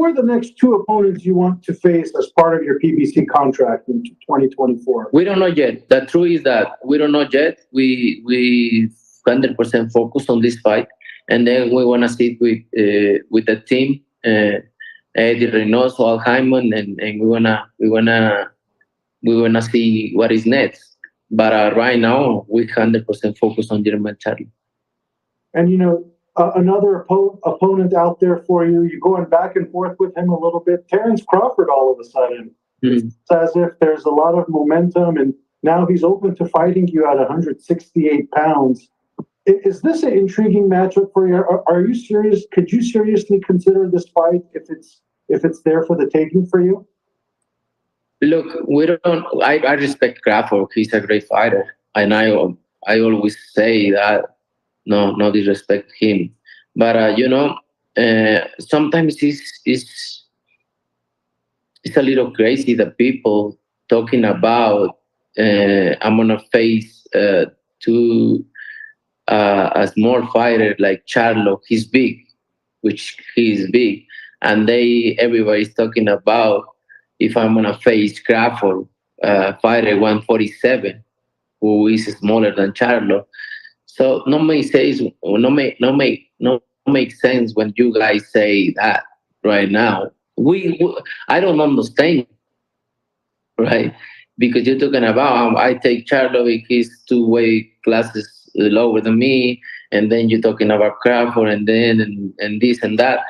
who are the next two opponents you want to face as part of your PBC contract in 2024? We don't know yet. The truth is that we don't know yet. We 100% focus on this fight, and then we want to sit with the team, Eddie Reynoso, Al Hyman, and we wanna see what is next. But right now, we 100% focus on German Charlie. And another opponent out there for you. You're going back and forth with him a little bit. Terence Crawford, all of a sudden, it's as if there's a lot of momentum, and now he's open to fighting you at 168 pounds. Is this an intriguing matchup for you? Are you serious? Could you seriously consider this fight if it's there for the taking for you? Look, we don't. I respect Crawford. He's a great fighter, and I always say that. No disrespect him, but sometimes it's a little crazy that people talking about I'm gonna face two a small fighter like Charlo. He's big, which he is big, and everybody's talking about if I'm gonna face Crawford, fighter 147, who is smaller than Charlo. So no makes sense when you guys say that right now. I don't understand, right? Because you're talking about I take Charlo, he's 2 weight classes lower than me, and then you're talking about Crawford, and this and that.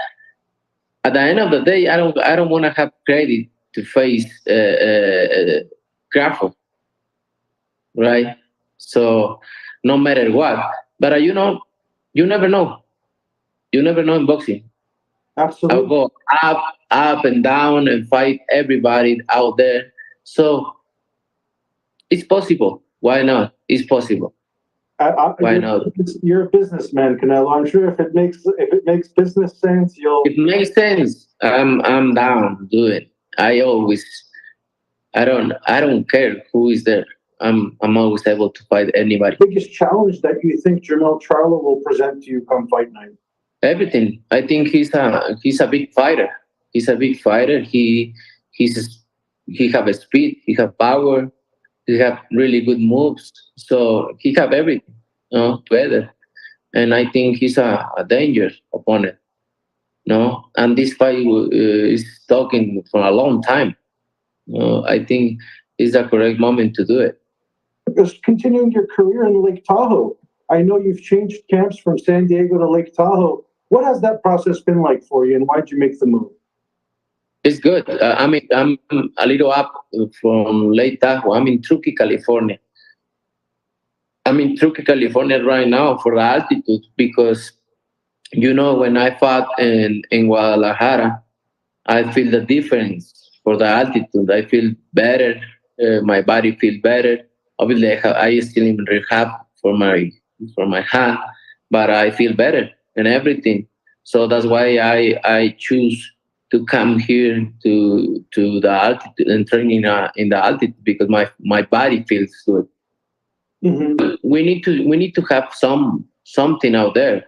At the end of the day, I don't want to have credit to face Crawford, right? So no matter what, but you never know. You never know in boxing. Absolutely. I'll go up and down and fight everybody out there. So it's possible. Why not? It's possible. Why not? You're a businessman, Canelo. I'm sure if it makes business sense, you'll. It makes sense. I'm down to do it. I don't care who is there. I'm always able to fight anybody. Biggest challenge that you think Jermell Charlo will present to you come fight night? Everything. I think he's a big fighter. He's a big fighter. He have a speed. He have power. He have really good moves. So he have everything, together. And I think he's a dangerous opponent. And this fight is talking for a long time. I think it's the correct moment to do it. Just continuing your career in Lake Tahoe, I know you've changed camps from San Diego to Lake Tahoe. What has that process been like for you, and why'd you make the move? It's good. I'm a little up from Lake Tahoe. I'm in Truckee, California. I'm in Truckee, California right now for the altitude because, when I fought in Guadalajara, I feel the difference for the altitude. I feel better. My body feels better. Obviously, I still in rehab for my hand, but I feel better and everything. So that's why I choose to come here to the altitude and train in the altitude because my body feels good. Mm-hmm. We need to have something out there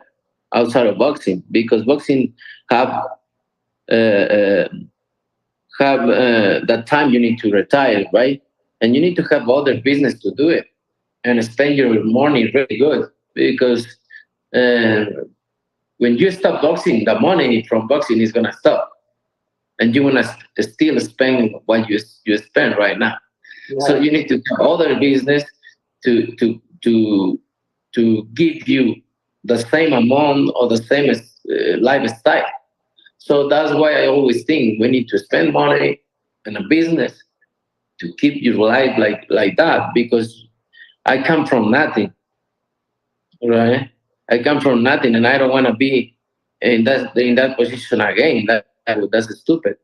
outside of boxing because boxing have that time you need to retire, right? And you need to have other business to do it and spend your money really good because when you stop boxing, the money from boxing is gonna stop, and you wanna still spend what you spend right now. Yeah. So you need to have other business to give you the same amount or the same lifestyle. So that's why I always think we need to spend money in a business to keep your life like that because I come from nothing, right? I come from nothing, and I don't want to be in that position again. That's stupid,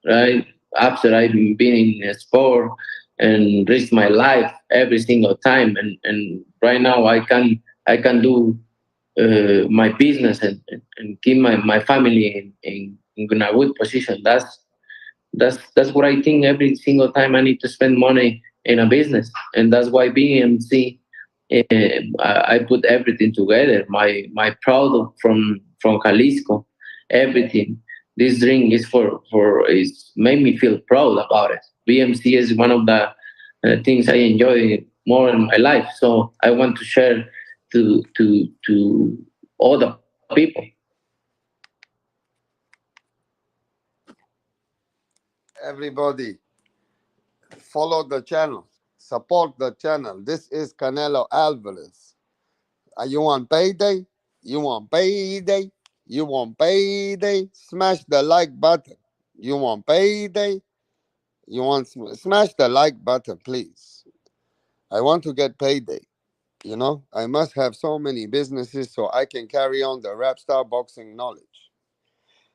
right? After I've been in a sport and risk my life every single time, and right now I can do my business and keep my family in a good position. That's what I think. Every single time I need to spend money in a business, and that's why BMC. I put everything together. My product from Jalisco, everything. this drink is is made me feel proud about it. BMC is one of the things I enjoy more in my life. So I want to share to all the people. Everybody, follow the channel, support the channel. This is Canelo Alvarez. You want payday? You want payday? You want payday? Smash the like button. You want payday? You want smash the like button, please. I want to get payday. You know, I must have so many businesses so I can carry on the rap star boxing knowledge.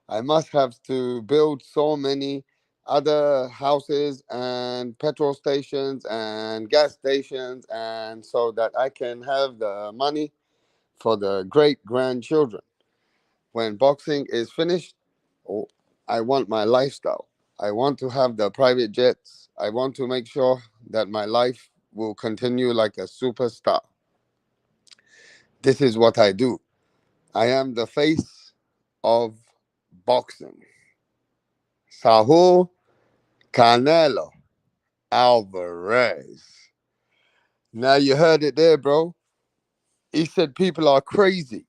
I must have to build so many other houses and petrol stations and gas stations, and so that I can have the money for the great grandchildren. When boxing is finished, oh, I want my lifestyle. I want to have the private jets. I want to make sure that my life will continue like a superstar. This is what I do. I am the face of boxing. Saul Canelo Alvarez. Now you heard it there, bro. He said people are crazy.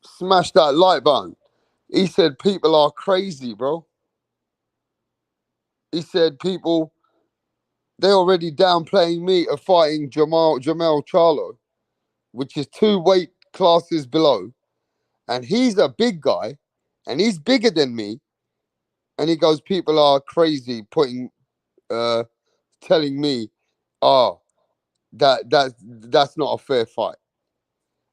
Smash that like button. He said people are crazy, bro. He said people, they already downplaying me of fighting Jamel Charlo, which is 2 weight classes below. And he's a big guy, and he's bigger than me. And he goes, people are crazy uh telling me, oh, that's not a fair fight.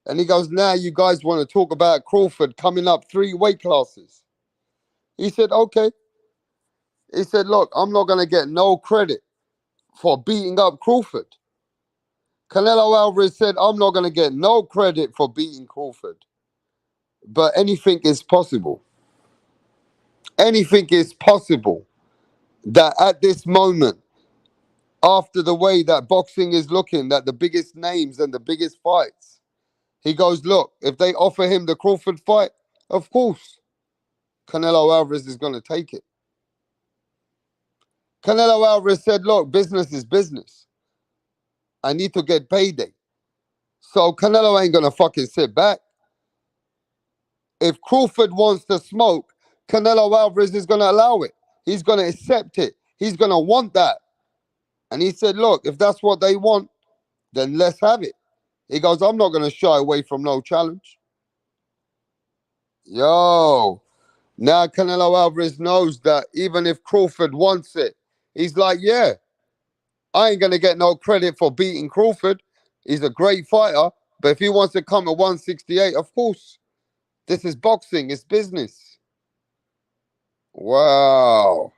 And he goes, now you guys want to talk about Crawford coming up 3 weight classes. He said, okay. He said, look, I'm not going to get no credit for beating up Crawford. Canelo Alvarez said, I'm not going to get no credit for beating Crawford. But anything is possible. Anything is possible. That at this moment, after the way that boxing is looking, that the biggest names and the biggest fights, he goes, look, if they offer him the Crawford fight, of course, Canelo Alvarez is going to take it. Canelo Alvarez said, look, business is business. I need to get payday. So Canelo ain't going to fucking sit back. If Crawford wants to smoke, Canelo Alvarez is going to allow it. He's going to accept it. He's going to want that. And he said, look, if that's what they want, then let's have it. He goes, I'm not going to shy away from no challenge. Yo, now Canelo Alvarez knows that even if Crawford wants it, he's like, yeah, I ain't going to get no credit for beating Crawford. He's a great fighter. But if he wants to come at 168, of course, this is boxing. It's business. Wow.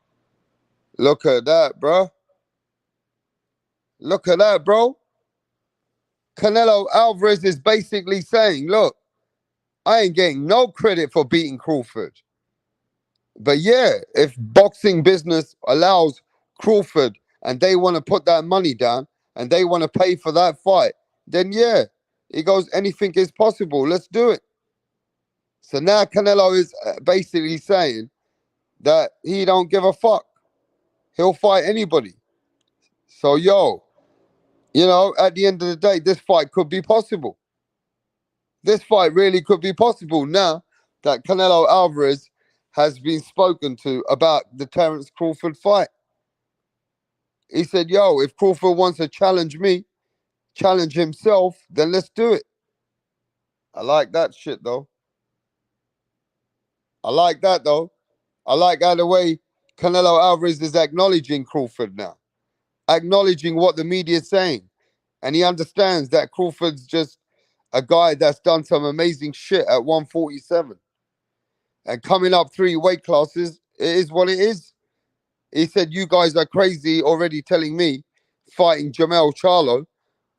Look at that, bro. Look at that, bro. Canelo Alvarez is basically saying, look, I ain't getting no credit for beating Crawford. But yeah, if boxing business allows Crawford and they want to put that money down and they want to pay for that fight, then yeah, he goes, anything is possible. Let's do it. So now Canelo is basically saying that he don't give a fuck. He'll fight anybody. So yo, you know, at the end of the day, this fight could be possible. This fight really could be possible now that Canelo Alvarez has been spoken to about the Terence Crawford fight. He said, yo, if Crawford wants to challenge me, challenge himself, then let's do it. I like that shit, though. I like that, though. I like how the way Canelo Alvarez is acknowledging Crawford now, acknowledging what the media is saying. And he understands that Crawford's just a guy that's done some amazing shit at 147. And coming up 3 weight classes, it is what it is. He said, you guys are crazy already telling me fighting Jamel Charlo,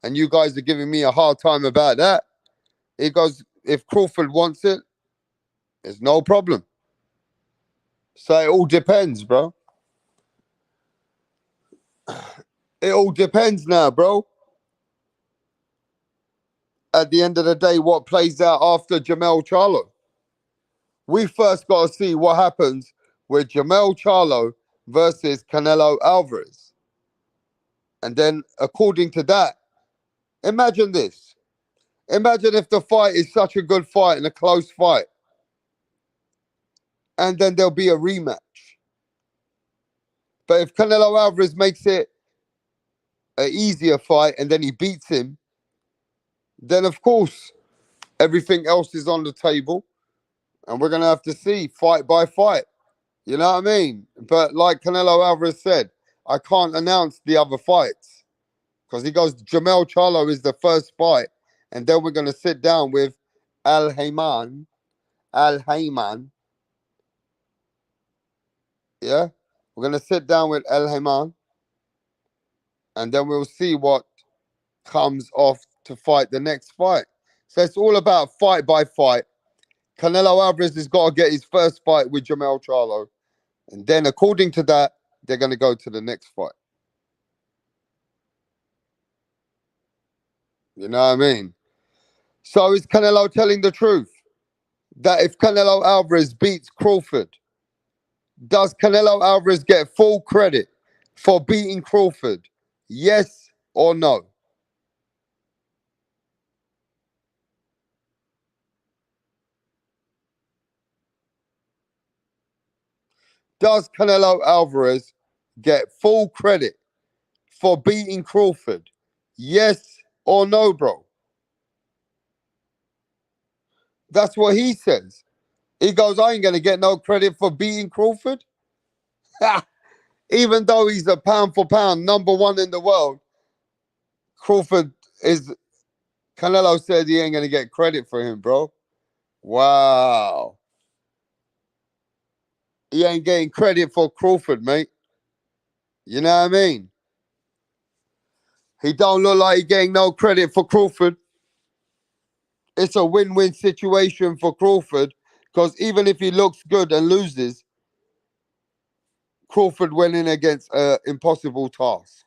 and you guys are giving me a hard time about that. He goes, if Crawford wants it, it's no problem. So it all depends, bro. It all depends now, bro. At the end of the day, what plays out after Jamel Charlo? We first got to see what happens with Jamel Charlo versus Canelo Alvarez. And then, according to that, imagine this. Imagine if the fight is such a good fight and a close fight. And then there'll be a rematch. But if Canelo Alvarez makes it an easier fight and then he beats him, then of course everything else is on the table. And we're going to have to see fight by fight. You know what I mean? But like Canelo Alvarez said, I can't announce the other fights. Because he goes, Jamel Charlo is the first fight. And then we're going to sit down with Al Heyman. Yeah? We're going to sit down with Al Heyman. And then we'll see what comes off to fight the next fight. So it's all about fight by fight. Canelo Alvarez has got to get his first fight with Jamel Charlo. And then according to that, they're going to go to the next fight. You know what I mean? So is Canelo telling the truth? That if Canelo Alvarez beats Crawford, does Canelo Alvarez get full credit for beating Crawford? Yes or no? Does Canelo Alvarez get full credit for beating Crawford? Yes or no, bro? That's what he says. He goes, I ain't going to get no credit for beating Crawford. Even though he's a pound for pound #1 in the world, Crawford is, Canelo said he ain't going to get credit for him, bro. Wow. He ain't getting credit for Crawford, mate. You know what I mean? He don't look like he getting no credit for Crawford. It's a win-win situation for Crawford because even if he looks good and loses, Crawford went in against an impossible task.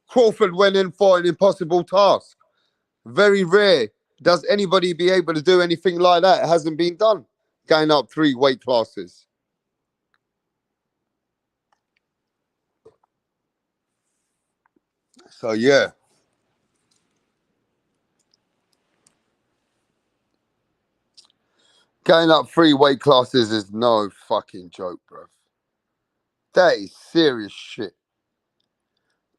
Crawford went in for an impossible task. Very rare does anybody be able to do anything like that. It hasn't been done. Going up 3 weight classes. So, yeah. Going up 3 weight classes is no fucking joke, bro. That is serious shit.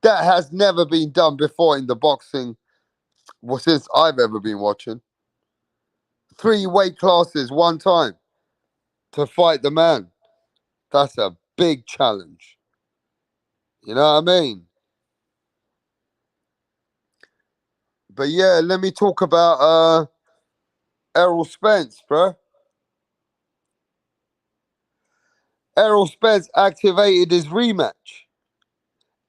That has never been done before in the boxing since I've ever been watching. 3 weight classes one time to fight the man. That's a big challenge. You know what I mean? But yeah, let me talk about Errol Spence, bro. Errol Spence activated his rematch.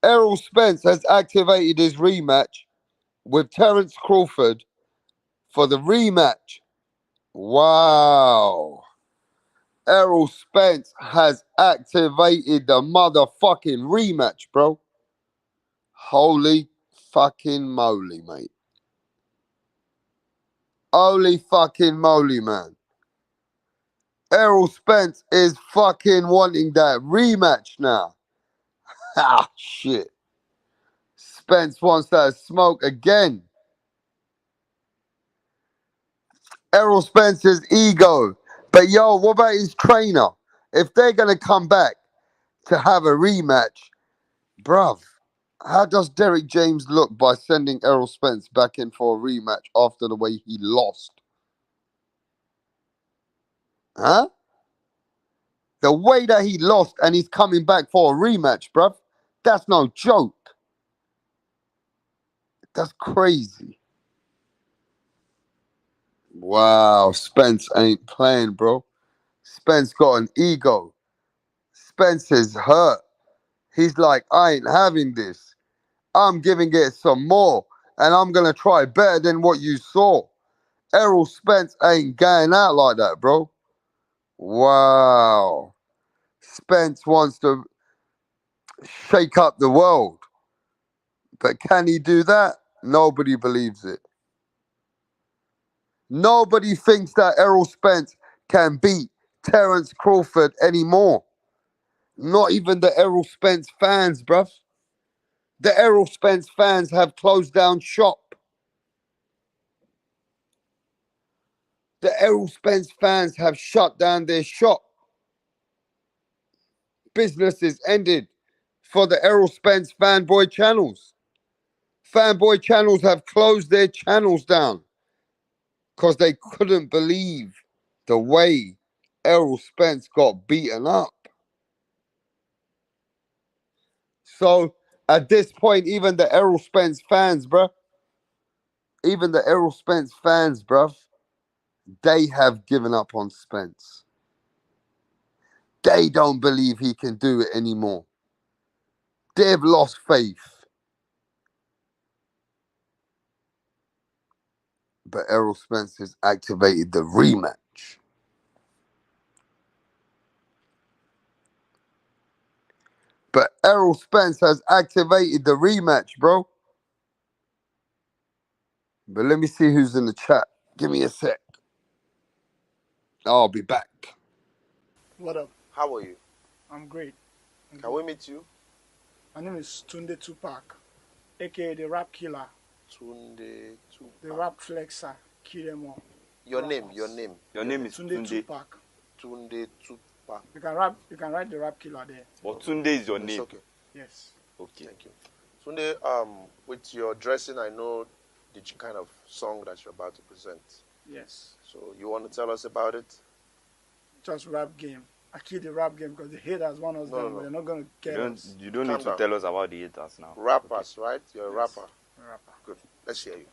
Errol Spence has activated his rematch with Terence Crawford for the rematch. Wow. Errol Spence has activated the motherfucking rematch, bro. Holy fucking moly, mate. Holy fucking moly, man. Errol Spence is fucking wanting that rematch now. Ah, shit. Spence wants that smoke again. Errol Spence's ego. But yo, what about his trainer? If they're going to come back to have a rematch, bruv, how does Derek James look by sending Errol Spence back in for a rematch after the way he lost? Huh? The way that he lost and he's coming back for a rematch, bruv, that's no joke. That's crazy. Wow, Spence ain't playing, bro. Spence got an ego. Spence is hurt. He's like, I ain't having this. I'm giving it some more, and I'm going to try better than what you saw. Errol Spence ain't going out like that, bro. Wow. Spence wants to shake up the world. But can he do that? Nobody believes it. Nobody thinks that Errol Spence can beat Terence Crawford anymore. Not even the Errol Spence fans, bruv. The Errol Spence fans have closed down shop. The Errol Spence fans have shut down their shop. Business is ended for the Errol Spence fanboy channels. Fanboy channels have closed their channels down because they couldn't believe the way Errol Spence got beaten up. So at this point, even the Errol Spence fans, bruh, they have given up on Spence. They don't believe he can do it anymore. They've lost faith. But Errol Spence has activated the rematch. But Errol Spence has activated the rematch, bro. But let me see who's in the chat. Give me a sec. I'll be back. What up? How are you? I'm great. Can we meet you? My name is Tunde Tupac, aka the Rap Killer, Tunde Tupac. the Rap Flexer, kill them all. Your Rappers. name. Your name is Tunde Tunde. Tupac. Tunde Tupac. You can write the Rap Killer there. But Tunde is your It's name. okay. Yes. Okay. Thank you. Tunde, with your dressing, I know the kind of song that you're about to present. Yes. So you want to tell us about it? Just rap game. I kill the rap game because the haters want us down, but they're not gonna get us. You don't Calm need to down. tell us about the haters now. Rappers, right? You're a Yes. rapper. I'm a rapper. Good. Let's hear you.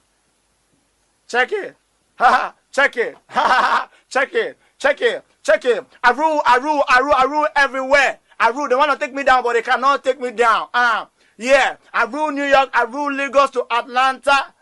Check it. Ha ha. Check it. Ha ha ha. Check it. Check it. Check it. I rule everywhere. I rule. They want to take me down, but they cannot take me down. Yeah. I rule New York. I rule Lagos to Atlanta.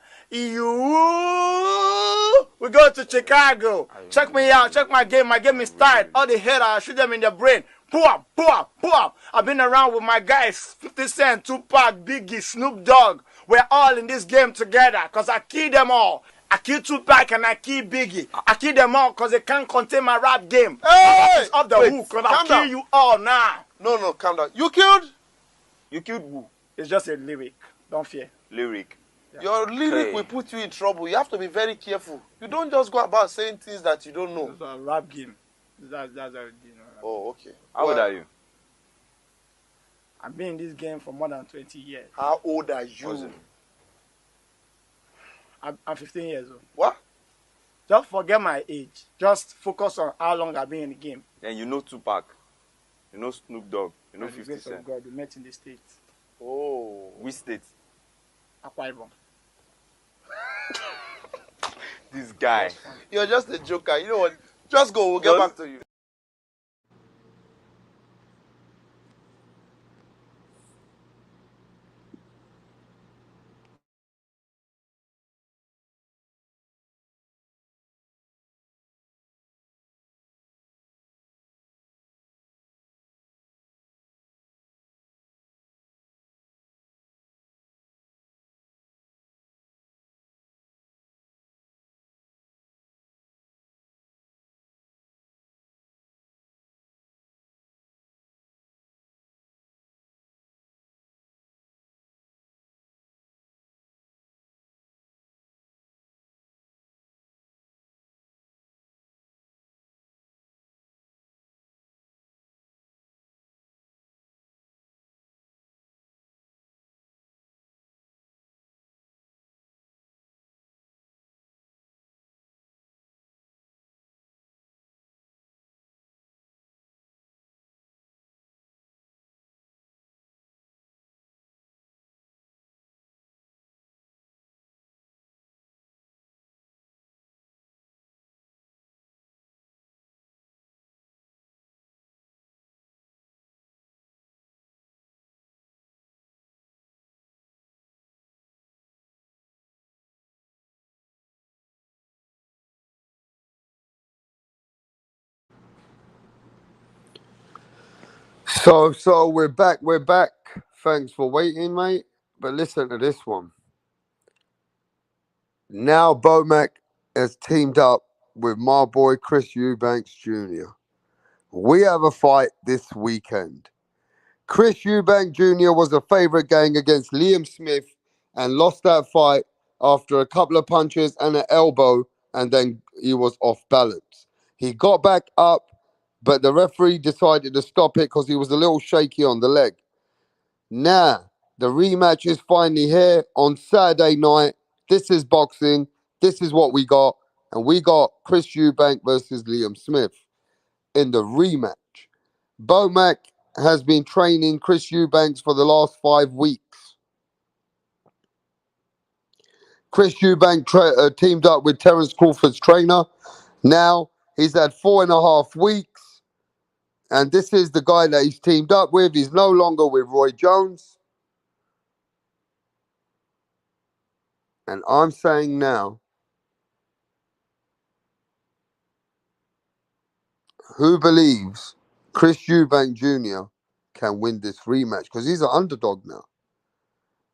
We go to Chicago. Check me out. Check my game. My game is tight. All the haters, I shoot them in the brain. Boom, boom, boom. I've been around with my guys, 50 Cent, Tupac, Biggie, Snoop Dogg. We're all in this game together because I kill them all. I kill Tupac and I kill Biggie. I kill them all because they can't contain my rap game. Hey! It's off the hook because I'll kill you all now. No, calm down. You killed? You killed who? It's just a lyric. Don't fear. Lyric. Yeah. Your lyric Hey. will put you in trouble. You have to be very careful. You don't just go about saying things that you don't know. It's a rap game. That's how it is. Oh, okay. How old are you? I've been in this game for more than 20 years. How old are What's you? it? I'm 15 years old. What? Just forget my age. Just focus on how long I've been in the game. And you know Tupac. You know Snoop Dogg. You know By the 50 grace of Cent. God, we met in the States. Oh. Which state? Akwa Ibom. This guy. You're just a joker. You know what? Just go. We'll get back to you. So we're back. Thanks for waiting, mate. But listen to this one. Now Bomac has teamed up with my boy Chris Eubanks Jr. We have a fight this weekend. Chris Eubank Jr. was a favorite going against Liam Smith and lost that fight after a couple of punches and an elbow, and then he was off balance. He got back up, but the referee decided to stop it because he was a little shaky on the leg. Now, the rematch is finally here on Saturday night. This is boxing. This is what we got. And we got Chris Eubank versus Liam Smith in the rematch. Bomac has been training Chris Eubanks for the last 5 weeks. Chris Eubank teamed up with Terence Crawford's trainer. Now he's had 4.5 weeks. And this is the guy that he's teamed up with. He's no longer with Roy Jones. And I'm saying now, who believes Chris Eubank Jr. can win this rematch? Because he's an underdog now.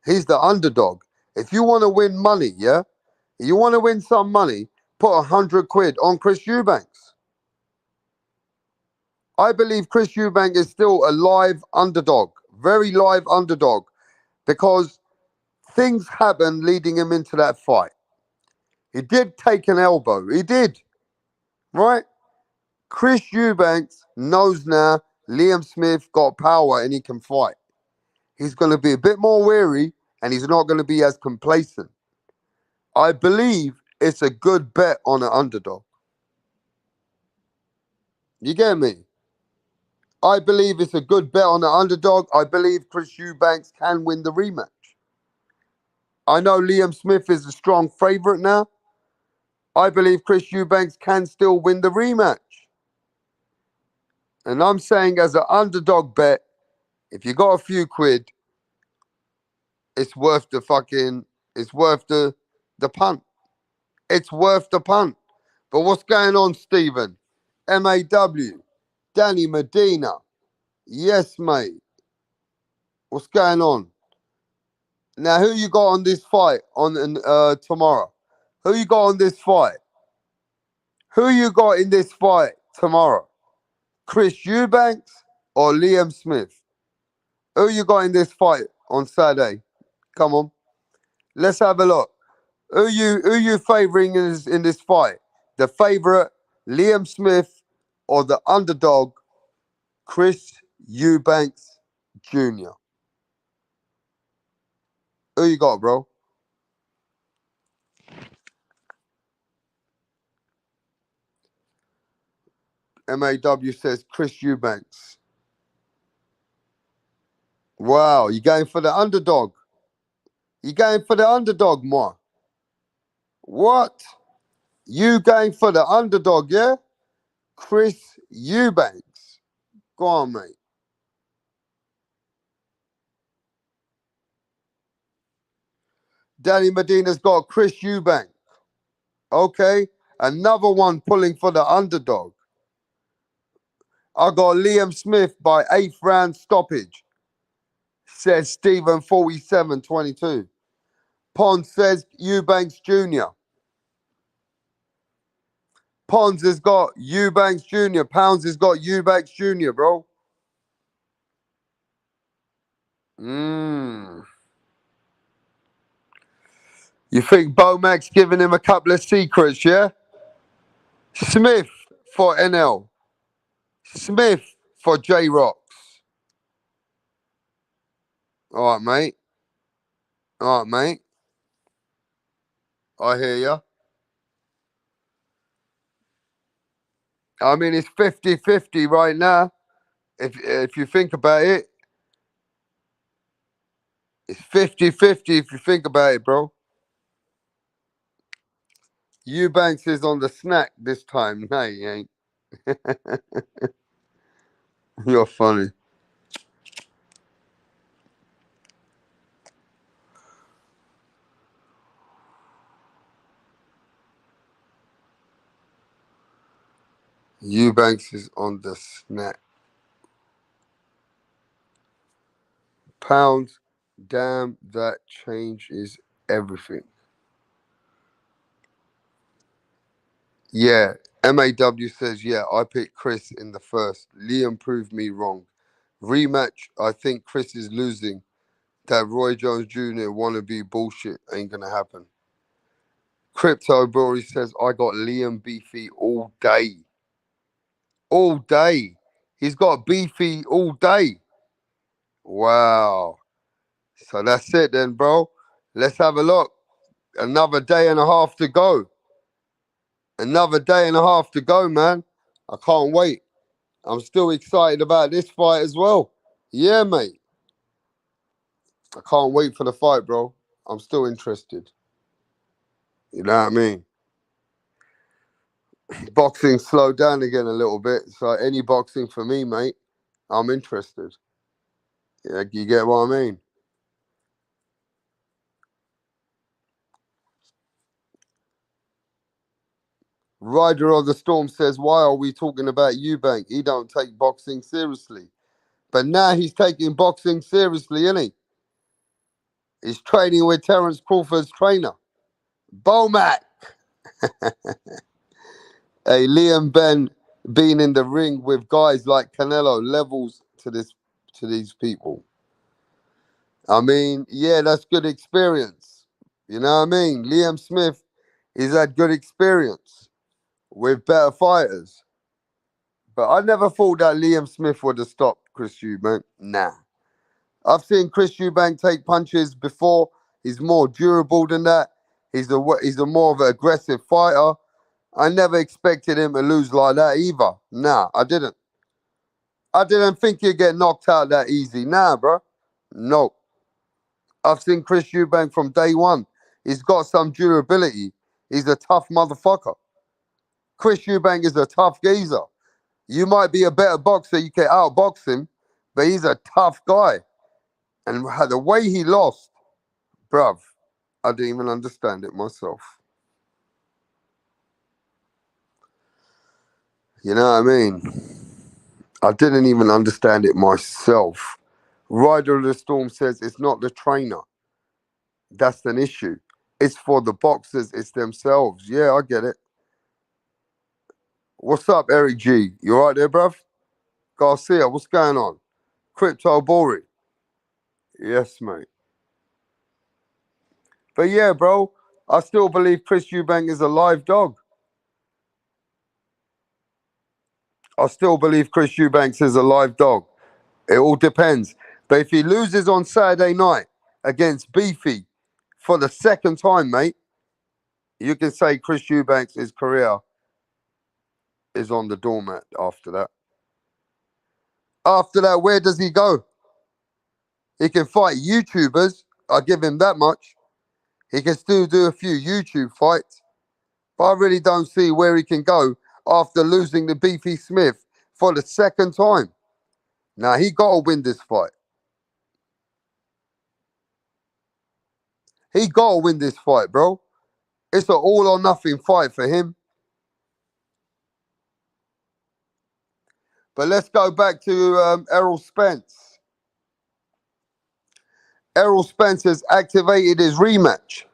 He's the underdog. If you want to win money, yeah? You want to win some money, put 100 quid on Chris Eubanks. I believe Chris Eubank is still a live underdog, very live underdog, because things happened leading him into that fight. He did take an elbow. He did, right? Chris Eubanks knows now Liam Smith got power and he can fight. He's going to be a bit more wary and he's not going to be as complacent. I believe it's a good bet on an underdog. You get me? I believe it's a good bet on an underdog. I believe Chris Eubanks can win the rematch. I know Liam Smith is a strong favorite now. I believe Chris Eubanks can still win the rematch. And I'm saying as an underdog bet, if you got a few quid, it's worth the punt. It's worth the punt. But what's going on, Stephen? MAW, Danny Medina. Yes, mate. What's going on? Now, who you got on this fight on tomorrow? Who you got on this fight? Who you got in this fight tomorrow? Chris Eubanks or Liam Smith? Who you got in this fight on Saturday? Come on. Let's have a look. Who you favouring in this fight? The favourite, Liam Smith, or the underdog, Chris Eubanks Jr.? Who you got, bro? MAW says Chris Eubanks. Wow, you going for the underdog? You going for the underdog, Ma? What? You going for the underdog, yeah? Chris Eubanks. Go on, mate. Danny Medina's got Chris Eubank. Okay, another one pulling for the underdog. I got Liam Smith by 8th round stoppage, says Stephen 4722. Pons says Eubanks Jr. Pons has got Eubanks Jr. Pounds has got Eubanks Jr., bro. You think Bomac's giving him a couple of secrets, yeah? Smith for NL. Smith for J-Rocks. All right, mate. All right, mate. I hear ya. I mean, it's 50-50 right now. If you think about it. It's 50-50 if you think about it, bro. Eubanks is on the snack this time. No, he ain't. You're funny. Eubanks is on the snack. Pounds, damn, that changes everything. Yeah. MAW says, yeah, I picked Chris in the first. Liam proved me wrong. Rematch, I think Chris is losing. That Roy Jones Jr. wannabe bullshit ain't gonna happen. Crypto Bory says, I got Liam Beefy all day. All day. He's got Beefy all day. Wow. So that's it then, bro. Let's have a look. Another day and a half to go. Another day and a half to go, man. I can't wait. I'm still excited about this fight as well. Yeah, mate. I can't wait for the fight, bro. I'm still interested. You know what I mean? Boxing slowed down again a little bit. So any boxing for me, mate, I'm interested. Yeah, you get what I mean? Rider of the Storm says, why are we talking about Eubank? He don't take boxing seriously. But now he's taking boxing seriously, isn't he? He's training with Terence Crawford's trainer. Bomac. Hey, Liam Ben being in the ring with guys like Canelo levels to these people. I mean, yeah, that's good experience. You know what I mean? Liam Smith is had good experience with better fighters. But I never thought that Liam Smith would have stopped Chris Eubank. Nah. I've seen Chris Eubank take punches before. He's more durable than that. He's a more of an aggressive fighter. I never expected him to lose like that either. Nah, I didn't. I didn't think he'd get knocked out that easy. Nah, bro. No. I've seen Chris Eubank from day one. He's got some durability. He's a tough motherfucker. Chris Eubank is a tough geezer. You might be a better boxer, you can outbox him, but he's a tough guy. And the way he lost, bruv, I didn't even understand it myself. You know what I mean? I didn't even understand it myself. Rider of the Storm says it's not the trainer. That's an issue. It's for the boxers, it's themselves. Yeah, I get it. What's up, Eric G? You all right there, bruv? Garcia, what's going on? Crypto Bori. Yes, mate. But yeah, bro, I still believe Chris Eubank is a live dog. I still believe Chris Eubanks is a live dog. It all depends. But if he loses on Saturday night against Beefy for the second time, mate, you can say Chris Eubanks' career is on the doormat after that. After that, where does he go? He can fight YouTubers. I give him that much. He can still do a few YouTube fights. But I really don't see where he can go after losing to Beefy Smith for the second time. Now, he got to win this fight. He got to win this fight, bro. It's an all or nothing fight for him. But let's go back to Errol Spence. Errol Spence has activated his rematch.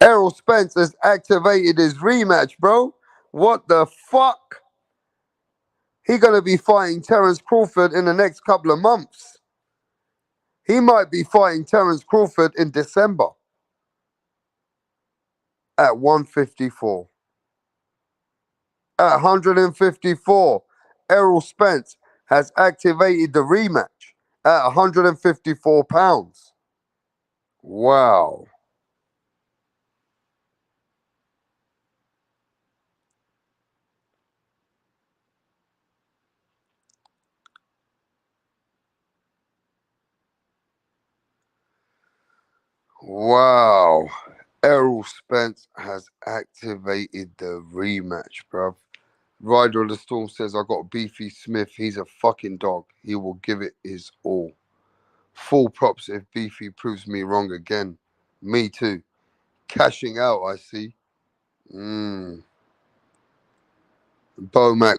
Errol Spence has activated his rematch, bro. What the fuck? He's going to be fighting Terence Crawford in the next couple of months. He might be fighting Terence Crawford in December at 154. At 154, Errol Spence has activated the rematch at 154 pounds. Wow. Wow. Errol Spence has activated the rematch, bruv. Rider of the Storm says, I got Beefy Smith. He's a fucking dog. He will give it his all. Full props if Beefy proves me wrong again. Me too. Cashing out, I see. Bomac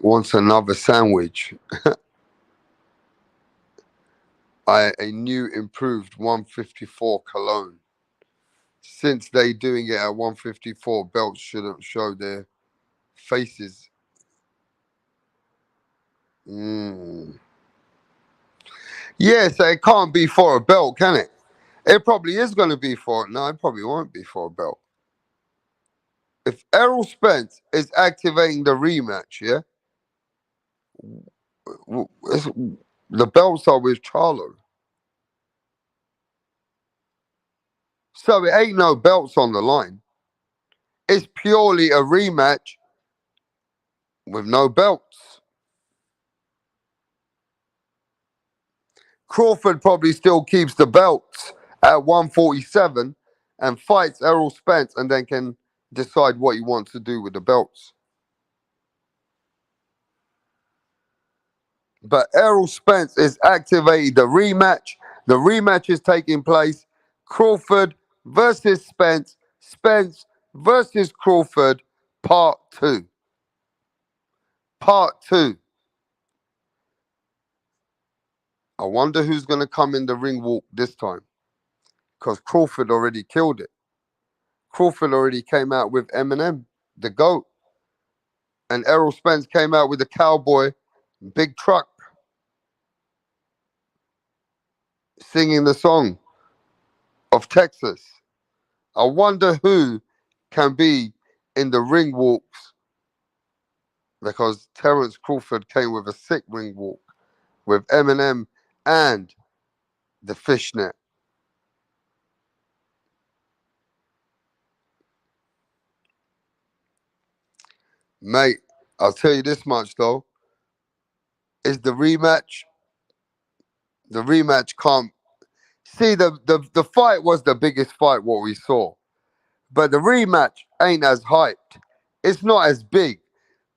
wants another sandwich. A new improved 154 cologne. since they doing it at 154, belts shouldn't show their faces. Yeah, so it can't be for a belt, can it? It probably is going to be for it. No, it probably won't be for a belt. If Errol Spence is activating the rematch, yeah, the belts are with Charlo. So it ain't no belts on the line. It's purely a rematch with no belts. Crawford probably still keeps the belts at 147 and fights Errol Spence and then can decide what he wants to do with the belts. But Errol Spence is activated the rematch. The rematch is taking place. Crawford versus Spence. Spence versus Crawford, part 2. Part 2. I wonder who's going to come in the ring walk this time. Because Crawford already killed it. Crawford already came out with Eminem, the GOAT. And Errol Spence came out with the Cowboy, Big Truck, singing the song of Texas. I wonder who can be in the ring walks, because Terence Crawford came with a sick ring walk with Eminem and the fishnet. Mate, I'll tell you this much though. Is the rematch can't see the fight was the biggest fight what we saw. But the rematch ain't as hyped. It's not as big.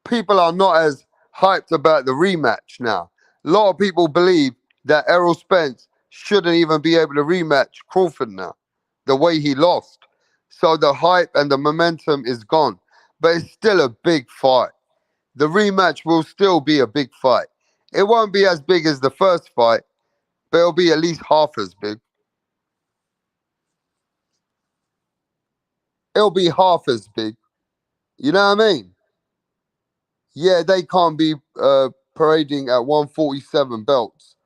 People are not as hyped about the rematch now. A lot of people believe that Errol Spence shouldn't even be able to rematch Crawford now, the way he lost. So the hype and the momentum is gone. But it's still a big fight. The rematch will still be a big fight. It won't be as big as the first fight, but it'll be at least half as big. It'll be half as big. You know what I mean? Yeah, they can't be parading at 147 belts.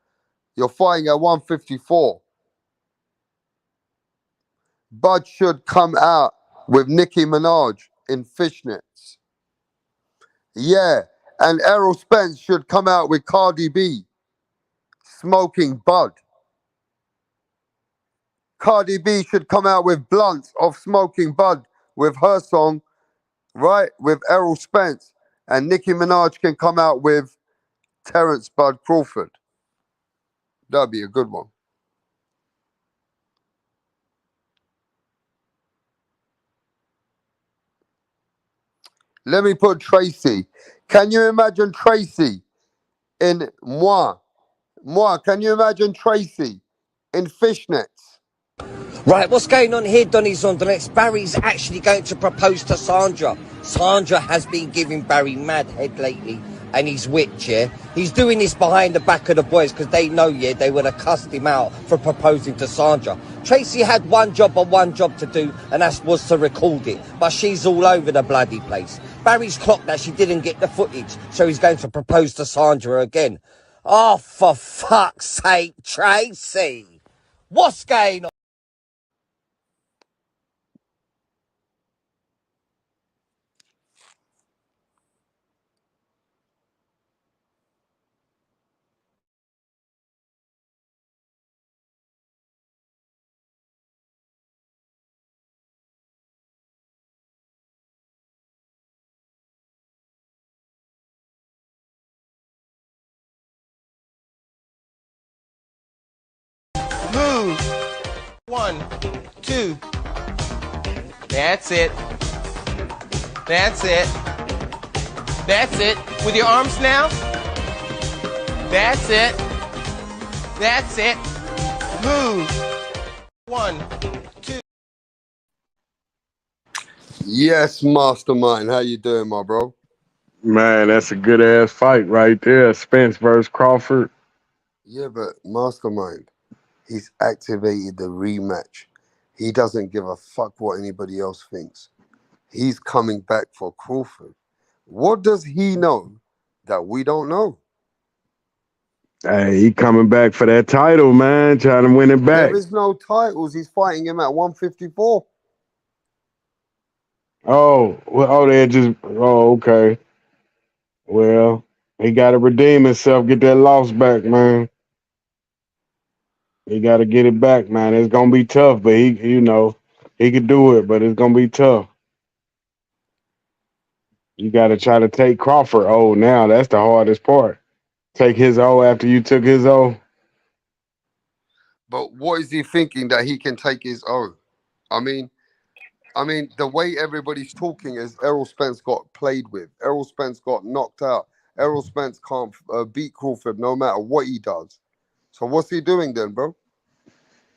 You're fighting at 154. Bud should come out with Nicki Minaj in fishnets. Yeah, and Errol Spence should come out with Cardi B smoking bud. Cardi B should come out with blunts of smoking bud with her song, right, with Errol Spence. And Nicki Minaj can come out with Terence Bud Crawford. That'd be a good one. Let me put Tracy. Can you imagine Tracy in Moi? Moi, can you imagine Tracy in fishnets? Right, what's going on here, Donny's on the next? Barry's actually going to propose to Sandra. Sandra has been giving Barry mad head lately, and he's witch, yeah? He's doing this behind the back of the boys because they know, yeah, they would have cussed him out for proposing to Sandra. Tracy had one job to do, and that was to record it, but she's all over the bloody place. Barry's clocked that she didn't get the footage, so he's going to propose to Sandra again. Oh, for fuck's sake, Tracy! What's going on? Move. 1, 2. That's it. That's it. That's it. With your arms now. That's it. That's it. Move. 1, 2. Yes, Mastermind. How you doing, my bro? Man, that's a good ass fight right there. Spence versus Crawford. Yeah, but Mastermind, he's activated the rematch. He doesn't give a fuck what anybody else thinks. He's coming back for Crawford. What does he know that we don't know? Hey, he coming back for that title, man. Trying to win it back. There is no titles. He's fighting him at 154. Oh, well, okay. Well, he got to redeem himself, get that loss back, man. He got to get it back, man. It's gonna be tough, but he could do it, but it's gonna be tough. You got to try to take Crawford. Oh, now that's the hardest part. Take his O after you took his O. But what is he thinking that he can take his own? I mean, the way everybody's talking is Errol Spence got played with. Errol Spence got knocked out. Errol Spence can't beat Crawford no matter what he does. So what's he doing then, bro?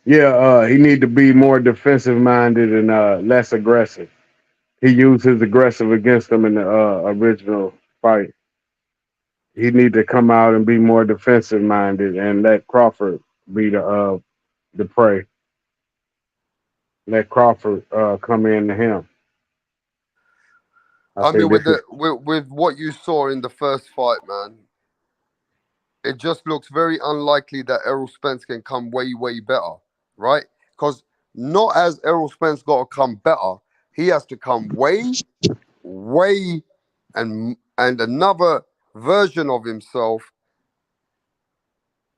Yeah, he need to be more defensive minded and less aggressive. He used his aggressive against him in the original fight. He need to come out and be more defensive minded and let Crawford be the prey. Let Crawford come in to him. I mean, with what you saw in the first fight, man, it just looks very unlikely that Errol Spence can come way, way better, right? Because not as Errol Spence got to come better, he has to come way, way, and another version of himself.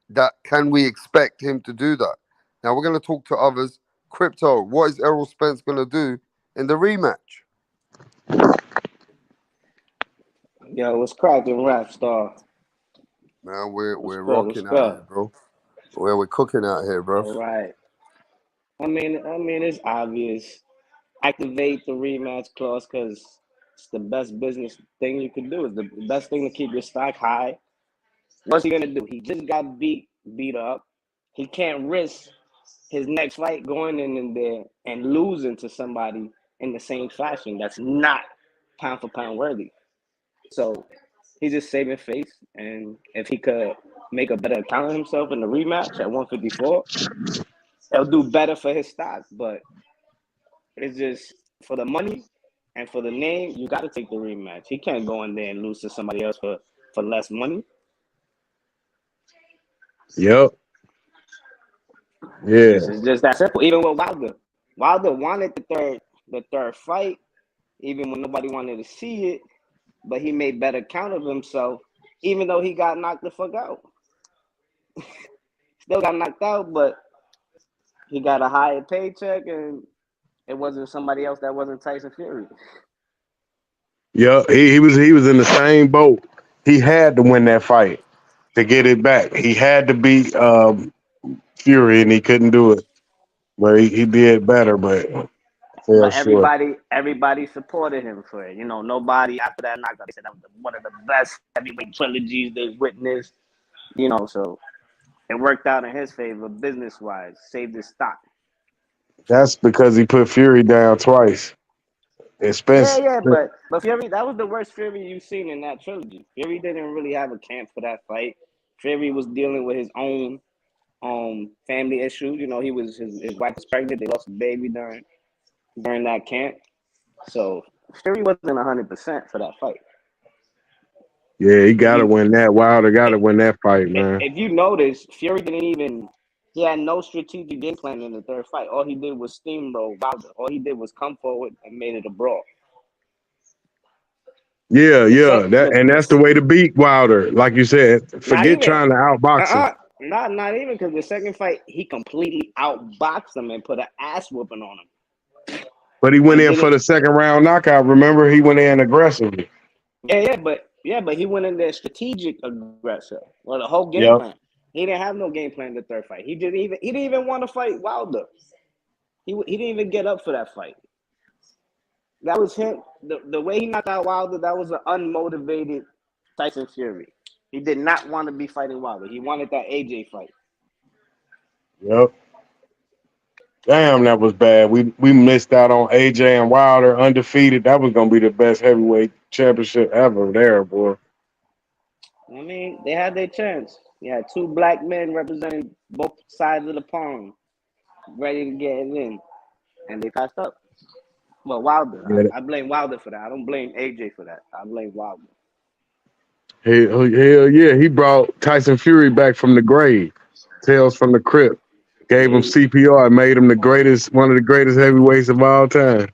That can we expect him to do that? Now we're going to talk to others. Crypto, what is Errol Spence going to do in the rematch? Yo, what's cracking, rap star? Man, we're rocking out here, bro. We're cooking out here, bro. All right. I mean, it's obvious. Activate the rematch clause because it's the best business thing you can do. It's the best thing to keep your stock high. What's he gonna do? He just got beat up. He can't risk his next fight going in there and losing to somebody in the same fashion that's not pound for pound worthy. So he's just saving face, and if he could make a better account of himself in the rematch at 154, he'll do better for his stock. But it's just for the money and for the name, you got to take the rematch. He can't go in there and lose to somebody else for less money. Yep. Yeah. It's just that simple. Even with Wilder wanted the third fight, even when nobody wanted to see it. But he made better count of himself, even though he got knocked the fuck out. Still got knocked out, but he got a higher paycheck, and it wasn't somebody else that wasn't Tyson Fury. Yeah, he was in the same boat. He had to win that fight to get it back. He had to beat Fury, and he couldn't do it. But he did better, but fell But short. everybody supported him for it. You know, nobody after that knockout, they said that was one of the best heavyweight trilogies they witnessed. You know, so it worked out in his favor business-wise, saved his stock. That's because he put Fury down twice. And Spence. Yeah, but Fury, that was the worst Fury you've seen in that trilogy. Fury didn't really have a camp for that fight. Fury was dealing with his own family issues. You know, his wife was pregnant. They lost a baby during that camp. So Fury wasn't 100% for that fight. Yeah, he got to win that. Wilder got to win that fight, man. If you notice, Fury he had no strategic game plan in the third fight. All he did was steamroll Wilder. All he did was come forward and made it a brawl. Yeah, that's the way to beat Wilder. Like you said, forget trying to outbox him. Not even, because the second fight, he completely outboxed him and put an ass whooping on him. But he went in for the second round knockout. Remember, he went in aggressively. But he went in there strategic aggressive. Well, the whole game plan. He didn't have no game plan in the third fight. He didn't even want to fight Wilder. He didn't even get up for that fight. That was him. The way he knocked out Wilder, that was an unmotivated Tyson Fury. He did not want to be fighting Wilder. He wanted that AJ fight. Yep. Damn, that was bad. We missed out on AJ and Wilder undefeated. That was gonna be the best heavyweight championship ever there, boy. I mean, they had their chance. You had two black men representing both sides of the pond, ready to get it in. and they passed up. Well, Wilder. Yeah, I blame Wilder for that. I don't blame AJ for that. I blame Wilder. hell yeah, he brought Tyson Fury back from the grave, Tales from the Crypt. Gave him He, CPR, made him one of the greatest heavyweights of all time.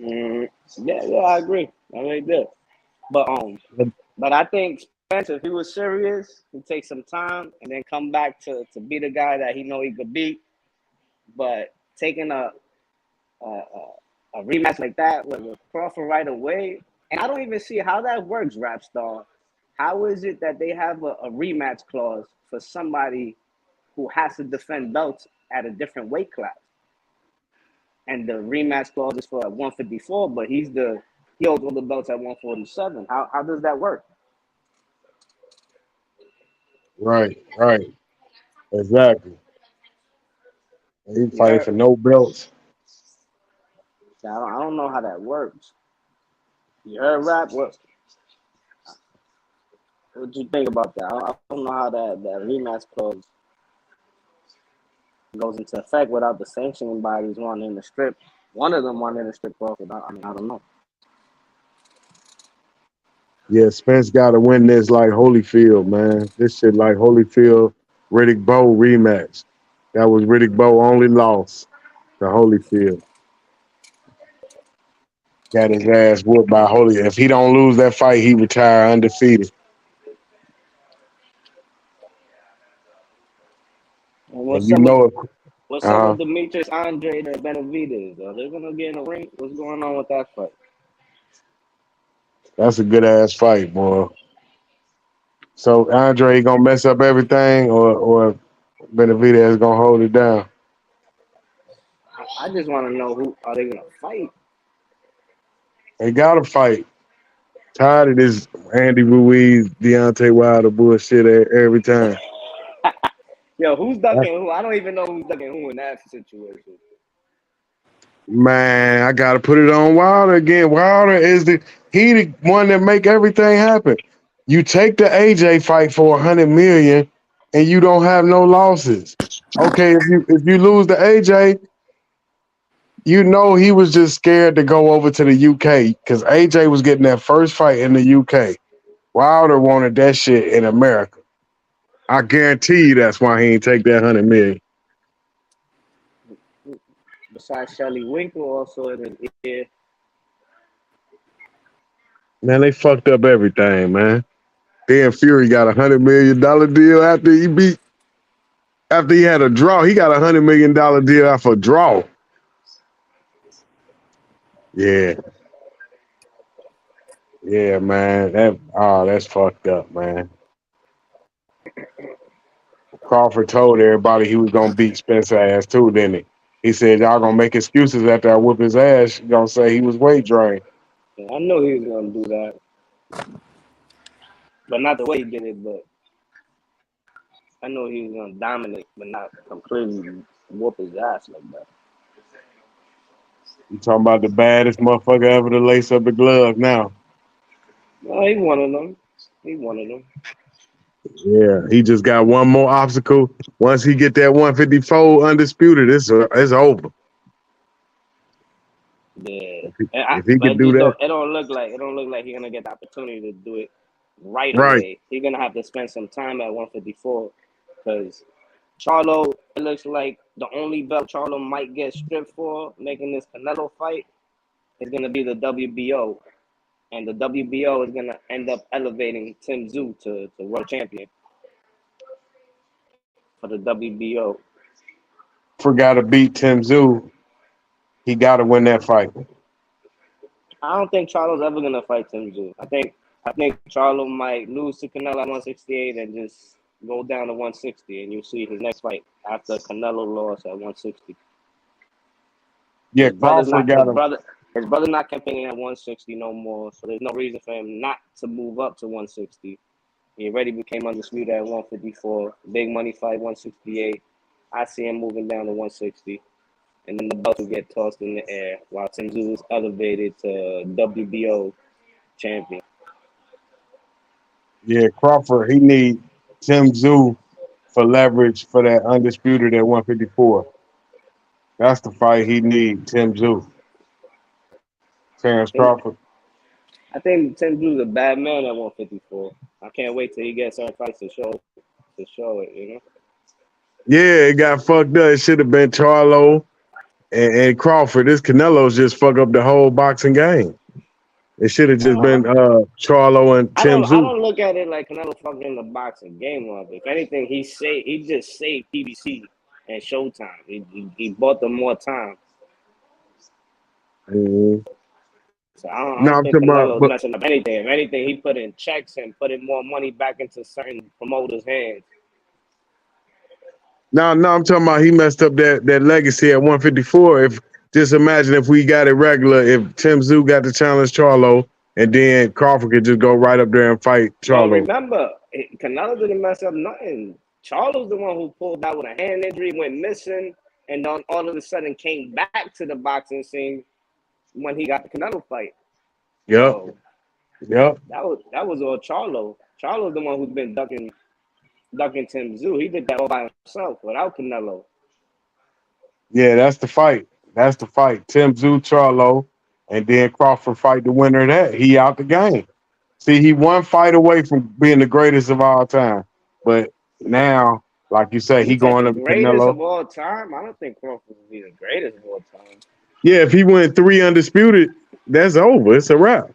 mm, yeah, I agree. I really did. But I think Spence, if he was serious, he'd take some time and then come back to be the guy that he know he could beat. But taking a, a rematch like that with Crawford right away, and I don't even see how that works, Rap Star. How is it that they have a rematch clause for somebody who has to defend belts at a different weight class? And the rematch clause is for 154, but he holds all the belts at 147. How does that work? Right, exactly. He You fighting heard? for no belts. I don't know how that works. You heard, Rap? What you think about that? I don't know how that rematch clause goes into effect without the sanctioning bodies wanting to strip. One of them wanting to strip Crawford. I mean, I don't know. Yeah, Spence got to win this like Holyfield, man. This shit like Holyfield, Riddick Bowe rematch. That was Riddick Bowe only loss to Holyfield. Got his ass whooped by Holy. If he don't lose that fight, he retire undefeated. And And you know it. what's up Uh-huh. with Demetrius Andre and Benavidez? Are they gonna get in the ring? What's going on with that fight? That's a good ass fight, boy. So Andre gonna mess up everything, or Benavidez gonna hold it down. I just want to know who are they gonna fight? They gotta fight. Tired of this Andy Ruiz, Deontay Wilder bullshit every time. Yo, who's ducking who? I don't even know who's ducking who in that situation. Man, I gotta put it on Wilder again. Wilder is the one that make everything happen. You take the AJ fight for 100 million and you don't have no losses. Okay, if you lose the AJ, you know he was just scared to go over to the UK because AJ was getting that first fight in the UK. Wilder wanted that shit in America. I guarantee you that's why he ain't take that 100 million. Besides Shelly Winkle, also in his ear. Man, they fucked up everything, man. Then Fury got $100 million deal after he had a draw. He got $100 million deal after a draw. Yeah. Yeah, man. That's fucked up, man. Crawford told everybody he was gonna beat Spencer ass too, didn't he? He said y'all gonna make excuses after I whoop his ass. You gonna say he was weight drained. I know he was gonna do that, but not the way he did it. But I know he was gonna dominate, but not completely whoop his ass like that. You talking about the baddest motherfucker ever to lace up the glove now. Well, he's one of them. He's one of them. Yeah, he just got one more obstacle. Once he get that 154 undisputed, it's over. Yeah, If he but could do that, it don't look like he's gonna get the opportunity to do it right right. away. He's gonna have to spend some time at 154 because Charlo. It looks like the only belt Charlo might get stripped for making this Canelo fight is gonna be the WBO, and the WBO is gonna end up elevating Tim Tszyu to world champion for the WBO. Forgot to beat Tim Tszyu. He got to win that fight. I don't think Charlo's ever gonna fight Tim Tszyu. I think Charlo might lose to Canelo at 168 and just go down to 160, and you'll see his next fight after Canelo lost at 160. Yeah, His brother's Crawford not got him. his brother not campaigning at 160 no more, so there's no reason for him not to move up to 160. He already became undisputed at 154. Big money fight 168. I see him moving down to 160. And then the belt will get tossed in the air while Tim Tszyu is elevated to WBO champion. Yeah, Crawford, he need Tim Tszyu for leverage for that undisputed at 154. That's the fight he need. Tim Zoo, Terrence Crawford. I think Tim Drew's a bad man at 154. I can't wait till he gets certain fights to show it. You know. Yeah, it got fucked up. It should have been Charlo and Crawford. This Canelo's just fuck up the whole boxing game. It should have just been Charlo and Tim I Zoo. don't look at it like Canelo fucking the boxing game up. If anything, he just saved PBC and Showtime. He bought them more time. Mm-hmm. So I No, don't I'm think talking about, Canelo's but messing up anything. If anything, he put in checks and put in more money back into certain promoters' hands. no, I'm talking about he messed up that legacy at 154. If just imagine if we got it regular, if Tim Zoo got to challenge Charlo, and then Crawford could just go right up there and fight Well, Charlo. remember, Canelo didn't mess up nothing. Charlo's the one who pulled out with a hand injury, went missing, and then all of a sudden came back to the boxing scene when he got the Canelo fight. Yep. So Yep. that was all Charlo. Charlo's the one who's been ducking Tim Zoo. He did that all by himself without Canelo. Yeah, that's the fight. That's the fight. Tim Zoo, Charlo, and then Crawford fight the winner of that. He out the game. See, he one fight away from being the greatest of all time. But now, like you say, You he said going the up to greatest Canelo. of all time? I don't think Crawford will be the greatest of all time. Yeah, if he went 3 undisputed, that's over. It's a wrap.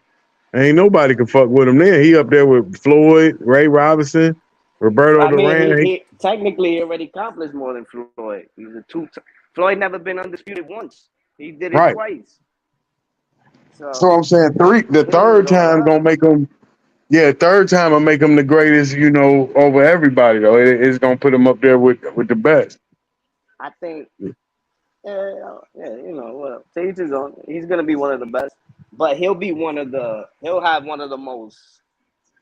Ain't nobody can fuck with him then. He up there with Floyd, Ray Robinson, Roberto I mean, Duran. he technically already accomplished more than Floyd. He's a Floyd never been undisputed once. He did it Right. twice. So I'm saying the he third was all time right. gonna make him. Yeah, third time will make him the greatest, over everybody though. It's gonna put him up there with the best. I think, well, to each his own. He's gonna be one of the best, but he'll have one of the most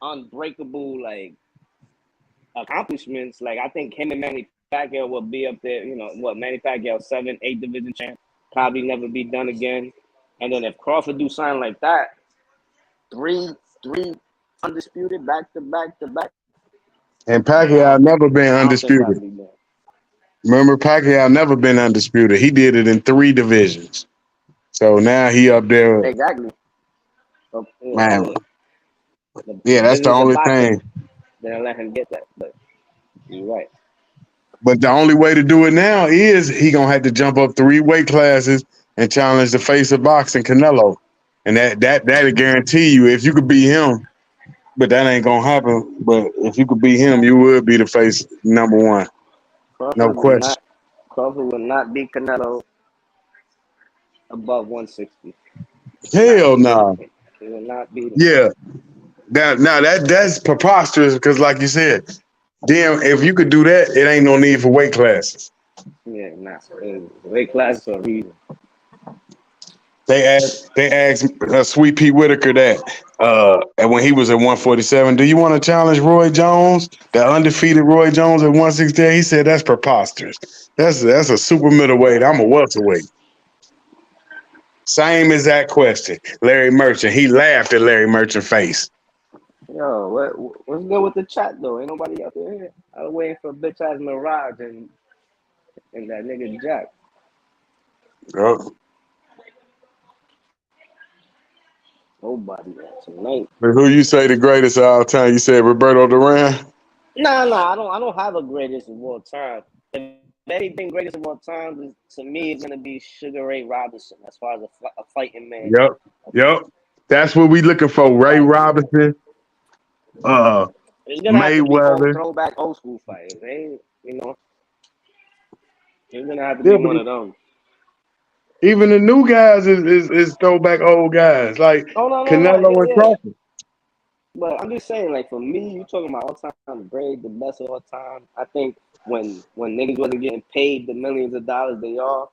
unbreakable accomplishments. Like I think him and Manny Pacquiao will be up there. You know what? Manny Pacquiao 7, 8 division champ, probably never be done again. And then if Crawford do something like that, three undisputed back to back to back. And Pacquiao never been I don't think that'll undisputed. be done. Remember, Pacquiao never been undisputed. He did it in 3 divisions. So now he up there. Exactly. So, Man. the Yeah, that's the business of only boxing thing. didn't let him get that. But you're right. But the only way to do it now is he gonna have to jump up 3 weight classes and challenge the face of boxing, Canelo. And that'll guarantee you if you could beat him, but that ain't gonna happen. But if you could beat him, you would be the face number 1. No question. Crawford will not beat Canelo above 160. Hell no. He will not beat him. Yeah. That's preposterous because, like you said, damn, if you could do that, it ain't no need for weight classes. Yeah, nah. Weight classes for a reason. They asked Sweet Pete Whitaker that, and when he was at 147, do you want to challenge Roy Jones, the undefeated Roy Jones at 168? He said that's preposterous. That's a super middleweight. I'm a welterweight. Same exact question. Larry Merchant. He laughed at Larry Merchant's face. Yo, what's good with the chat though? Ain't nobody out there. I was waiting for bitch ass Mirage and that nigga Jack. Oh. Nobody tonight. But who you say the greatest of all time? You said Roberto Duran? Nah. I don't have a greatest of all time. If anything greatest of all time, to me, it's gonna be Sugar Ray Robinson as far as a fighting man. Yep. That's what we looking for. Ray Robinson. It's gonna have to be Mayweather. throwback old school fighters. It's gonna have to be one of them. Even the new guys is throwback old guys like Canelo and Crawford. But I'm just saying, like for me, you talking about all time great, the best of all time. I think when niggas wasn't getting paid the millions of dollars they are,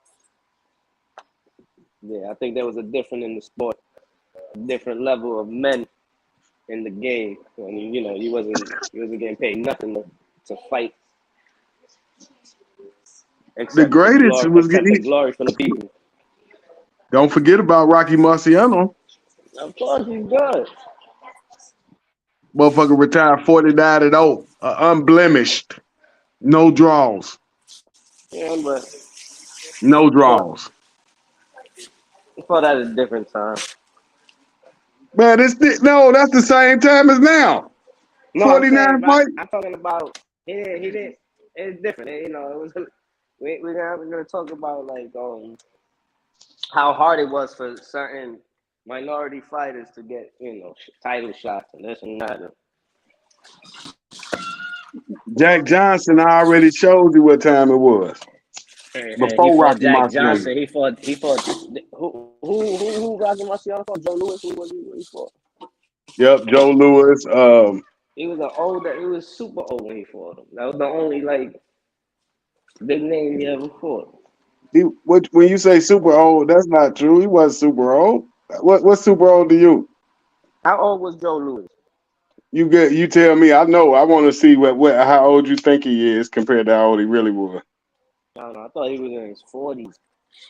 I think there was a different in the sport, a different level of men in the game. When you wasn't getting paid nothing to fight. The greatest was the glory for the people. Don't forget about Rocky Marciano. Of course, he's good. Motherfucker retired 49-0, unblemished, no draws. Yeah, but No Fought, draws. fought at a different time. Man, no, that's the same time as now. No, I'm 49 saying, right? fights. I'm talking about he didn't. It's different. You know, it was. We're gonna talk about like how hard it was for certain minority fighters to get title shots and this and that. Jack Johnson already showed you what time it was And he before fought Rocky Jack Marciano. Johnson. He fought who Rocky Marciano fought? Joe Louis. Who was he fought? Yep, Joe Louis. He was he was super old when he fought him. That was the only like big name he ever fought. When you say super old, that's not true. He wasn't super old. What's super old to you? How old was Joe Louis? You tell me. I know. I want to see how old you think he is compared to how old he really was. I don't know. I thought he was in his 40s.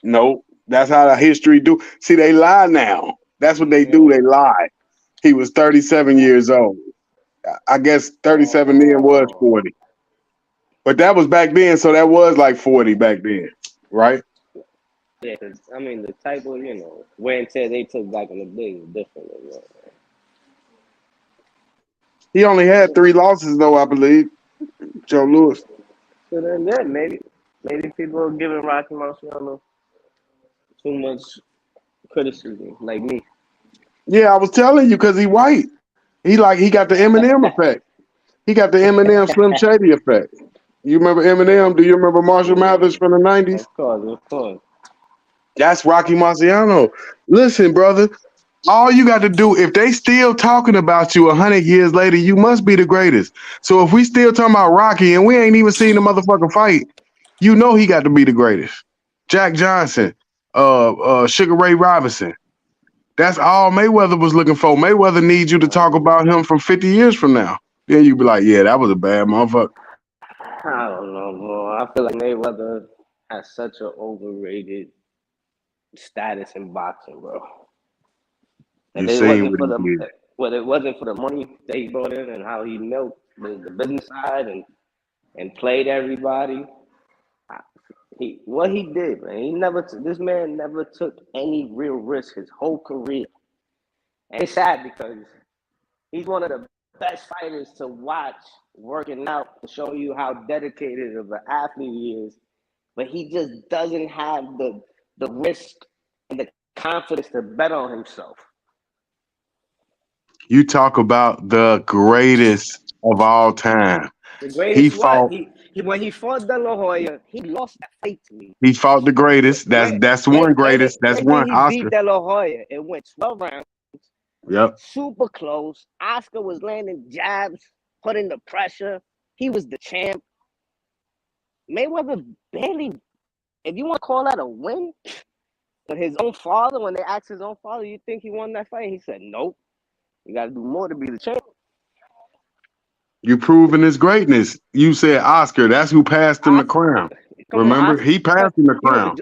No, that's how the history do. See, they lie now. That's what they do. They lie. He was 37 years old. I guess 37 then was 40. But that was back then, so that was like 40 back then, right? Yeah, because, I mean, the type of, wear and tear they took back in the day is different. He only had 3 losses, though, I believe, Joe Louis. So then, yeah, maybe people are giving Rocky Marciano too much criticism, like me. Yeah, I was telling you because he white. He got the Eminem effect. He got the Eminem Slim Shady effect. You remember Eminem? Do you remember Marshall Mathers from the 90s? Of course. That's Rocky Marciano. Listen, brother, all you got to do, if they still talking about you 100 years later, you must be the greatest. So if we still talking about Rocky and we ain't even seen the motherfucker fight, you know he got to be the greatest. Jack Johnson, Sugar Ray Robinson. That's all Mayweather was looking for. Mayweather needs you to talk about him from 50 years from now. Then you be like, yeah, that was a bad motherfucker. I don't know, bro. I feel like Mayweather has such an overrated status in boxing, bro. You If it seen wasn't what for he the did. it wasn't for the money that he brought in and how he milked the business side and played everybody, what he did, man. This man never took any real risk his whole career. And it's sad because he's one of the best fighters to watch working out to show you how dedicated of an athlete he is. But he just doesn't have the risk and the confidence to bet on himself. You talk about the greatest of all time. The He greatest what? fought. He when he fought De La Hoya, he lost that fight to me. He fought the greatest. That's one greatest. That's When did one he beat Oscar. De La Hoya? It went 12 rounds. Yep. Super close. Oscar was landing jabs, putting the pressure. He was the champ. Mayweather barely, if you want to call that a win, but his own father, when they asked his own father, you think he won that fight? He said, nope. You got to do more to be the champ. You proving his greatness. You said Oscar. That's who passed him the crown. Remember? Oscar, He passed him the crown.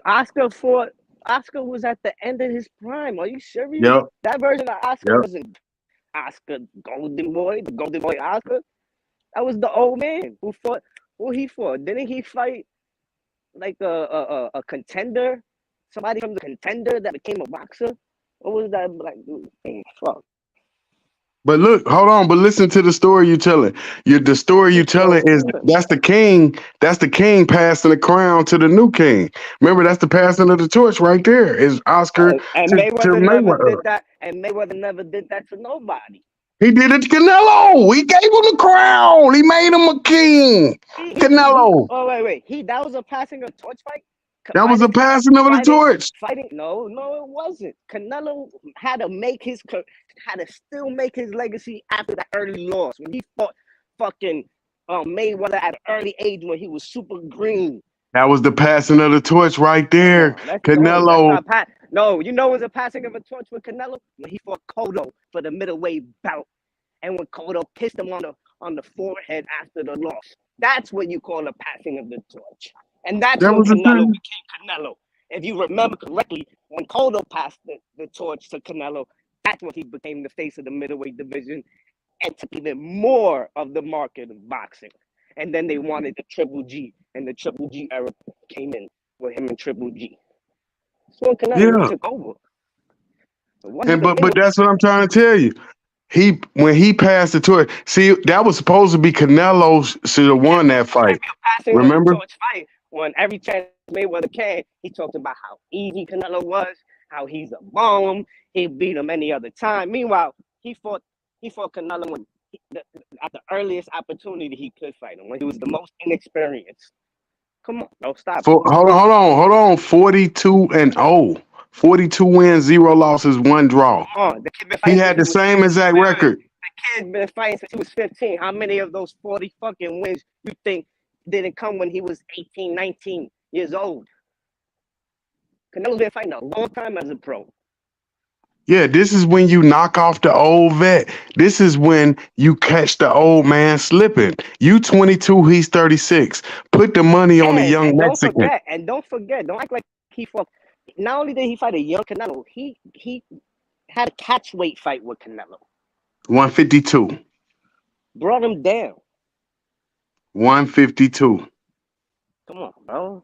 Oscar was at the end of his prime. Are you serious? Yep. That version of Oscar Yep. wasn't Oscar Golden Boy, the Golden Boy Oscar. That was the old man who he fought. Didn't he fight like a contender? Somebody from the contender that became a boxer? What was that black dude? Fuck. But look, hold on. But listen to the story you telling. The story you telling is that's the king. That's the king passing the crown to the new king. Remember, that's the passing of the torch right there. Is Oscar And to Mayweather never Mayweather. did that. And Mayweather never did that to nobody. He did it to Canelo. He gave him the crown. He made him a king. Canelo. Wait. That was a passing of torch fight? That was a passing of the torch. No, it wasn't. Canelo had to still make his legacy after that early loss when he fought fucking Mayweather at an early age when he was super green. That was the passing of the torch right there. Canelo. No, you know it was a passing of a torch with Canelo when he fought Cotto for the middleweight bout, and when Cotto kissed him on the forehead after the loss. That's what you call a passing of the torch. And that's when Canelo became Canelo. If you remember correctly, when Cotto passed the torch to Canelo, that's when he became the face of the middleweight division and took even more of the market of boxing. And then they wanted the Triple G, and the Triple G era came in. with him and Triple G. That's when Canelo really took over. But that's what I'm trying to tell you. When he passed the torch, see, that was supposed to be Canelo should have won that fight. Remember? The torch fight, when every chance Mayweather can, he talked about how easy Canelo was, how he's a bomb, he beat him any other time. Meanwhile, he fought Canelo at the earliest opportunity he could fight him, when he was the most inexperienced. Come on, don't stop. Hold on. 42-0. 42 wins, 0 losses, 1 draw. He had the same exact record. The kid's been fighting since he was 15. How many of those 40 fucking wins you think didn't come when he was 18, 19 years old? Canelo's been fighting a long time as a pro. Yeah, this is when you knock off the old vet. This is when you catch the old man slipping. You 22, he's 36. Put the money on the young Mexican. Don't forget, don't act like he fought. Not only did he fight a young Canelo, he had a catch weight fight with Canelo. 152. Brought him down. 152. Come on, bro.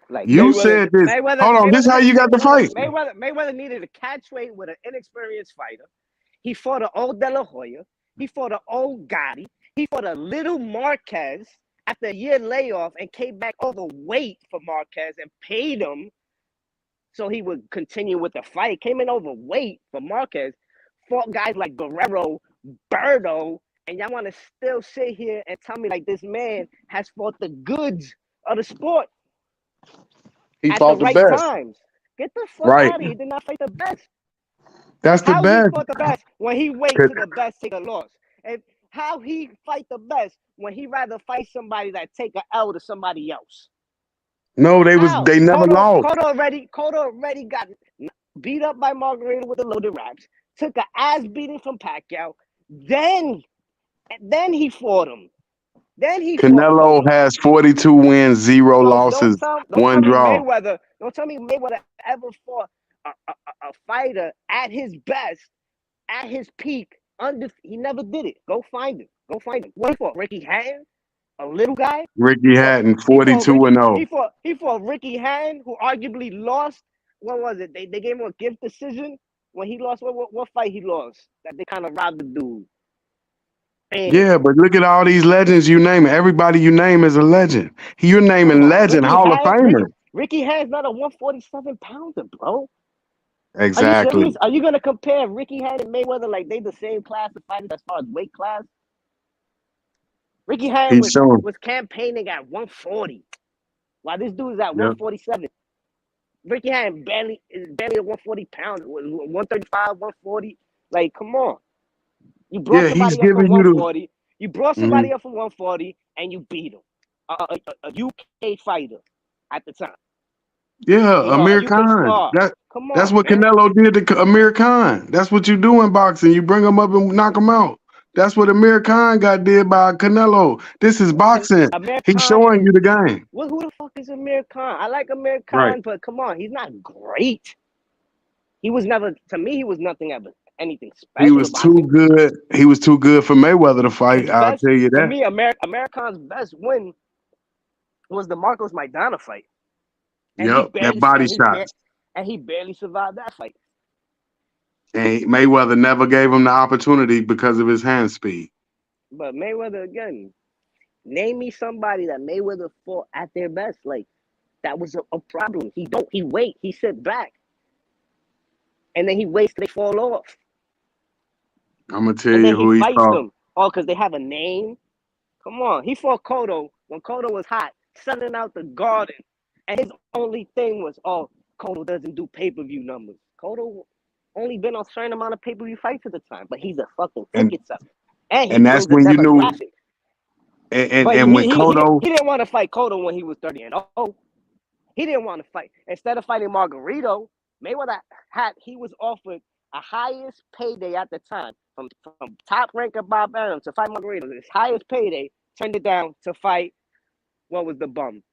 Like you said this. Hold on, this is how you got the fight. Mayweather needed a catch weight with an inexperienced fighter. He fought an old De La Hoya. He fought an old Gotti. He fought a little Marquez after a year layoff and came back overweight for Marquez and paid him so he would continue with the fight. Came in overweight for Marquez. Fought guys like Guerrero, Berto, and y'all want to still sit here and tell me like this man has fought the goods of the sport. He at fought the right best. times. Get the fuck Right. out of here. He did not fight the best. That's the How best. he fought the best when he wait to the best take a loss? And how he fight the best when he rather fight somebody that take an L to somebody else? No, they never lost. Cotto already got beat up by Margarito with the loaded raps. Took an ass beating from Pacquiao. Then he fought him. Canelo has 42 wins, 0 losses, Don't 1 tell draw. Don't tell me Mayweather ever fought a fighter at his best, at his peak. He never did it. Go find him. What he fought? Ricky Hatton, a little guy. Ricky Hatton, 42-0. He fought Ricky Hatton, who arguably lost. What was it? They gave him a gift decision when he lost. What fight he lost? That they kind of robbed the dude. Yeah, but look at all these legends you name. Everybody you name is a legend. You're naming legend, Hall of Famer. Ricky Hatton's not a 147-pounder, bro. Exactly. Are you gonna compare Ricky Hatton and Mayweather like they the same class of fighters as far as weight class? Ricky Hatton was campaigning at 140, while this dude's at 147. Ricky Hatton is barely a 140 pound, 135, 140. Like, come on. You brought somebody up from 140. You brought somebody up from 140 and you beat him. A UK fighter at the time. Yeah, Amir Khan. That's what Canelo did to Amir Khan. That's what you do in boxing. You bring him up and knock him out. That's what Amir Khan did by Canelo. This is boxing. He's showing you the game. Well, who the fuck is Amir Khan? I like Amir Khan, but come on, he's not great. He was never, to me, he was nothing ever. Anything special. He was too good. He was too good for Mayweather to fight. I'll tell you that. To me, American's best win was the Marcos Maidana fight. And that body shot. And he barely survived that fight. And Mayweather never gave him the opportunity because of his hand speed. But Mayweather, again, name me somebody that Mayweather fought at their best. Like, that was a problem. He wait, he sit back. And then he waits till they fall off. I'm going to tell you who he fought. Them. Oh, because they have a name? Come on. He fought Cotto when Cotto was hot, selling out the Garden. And his only thing was, Cotto doesn't do pay-per-view numbers. Cotto only been on a certain amount of pay-per-view fights at the time, but he's a fucking ticket seller. And that's when you knew. And when Cotto... He didn't want to fight Cotto when he was 30-0. He didn't want to fight. Instead of fighting Margarito, Mayweather he was offered a highest payday at the time from top ranker Bob Arum to fight Margarito. His highest payday, turned it down to fight, what was the bum?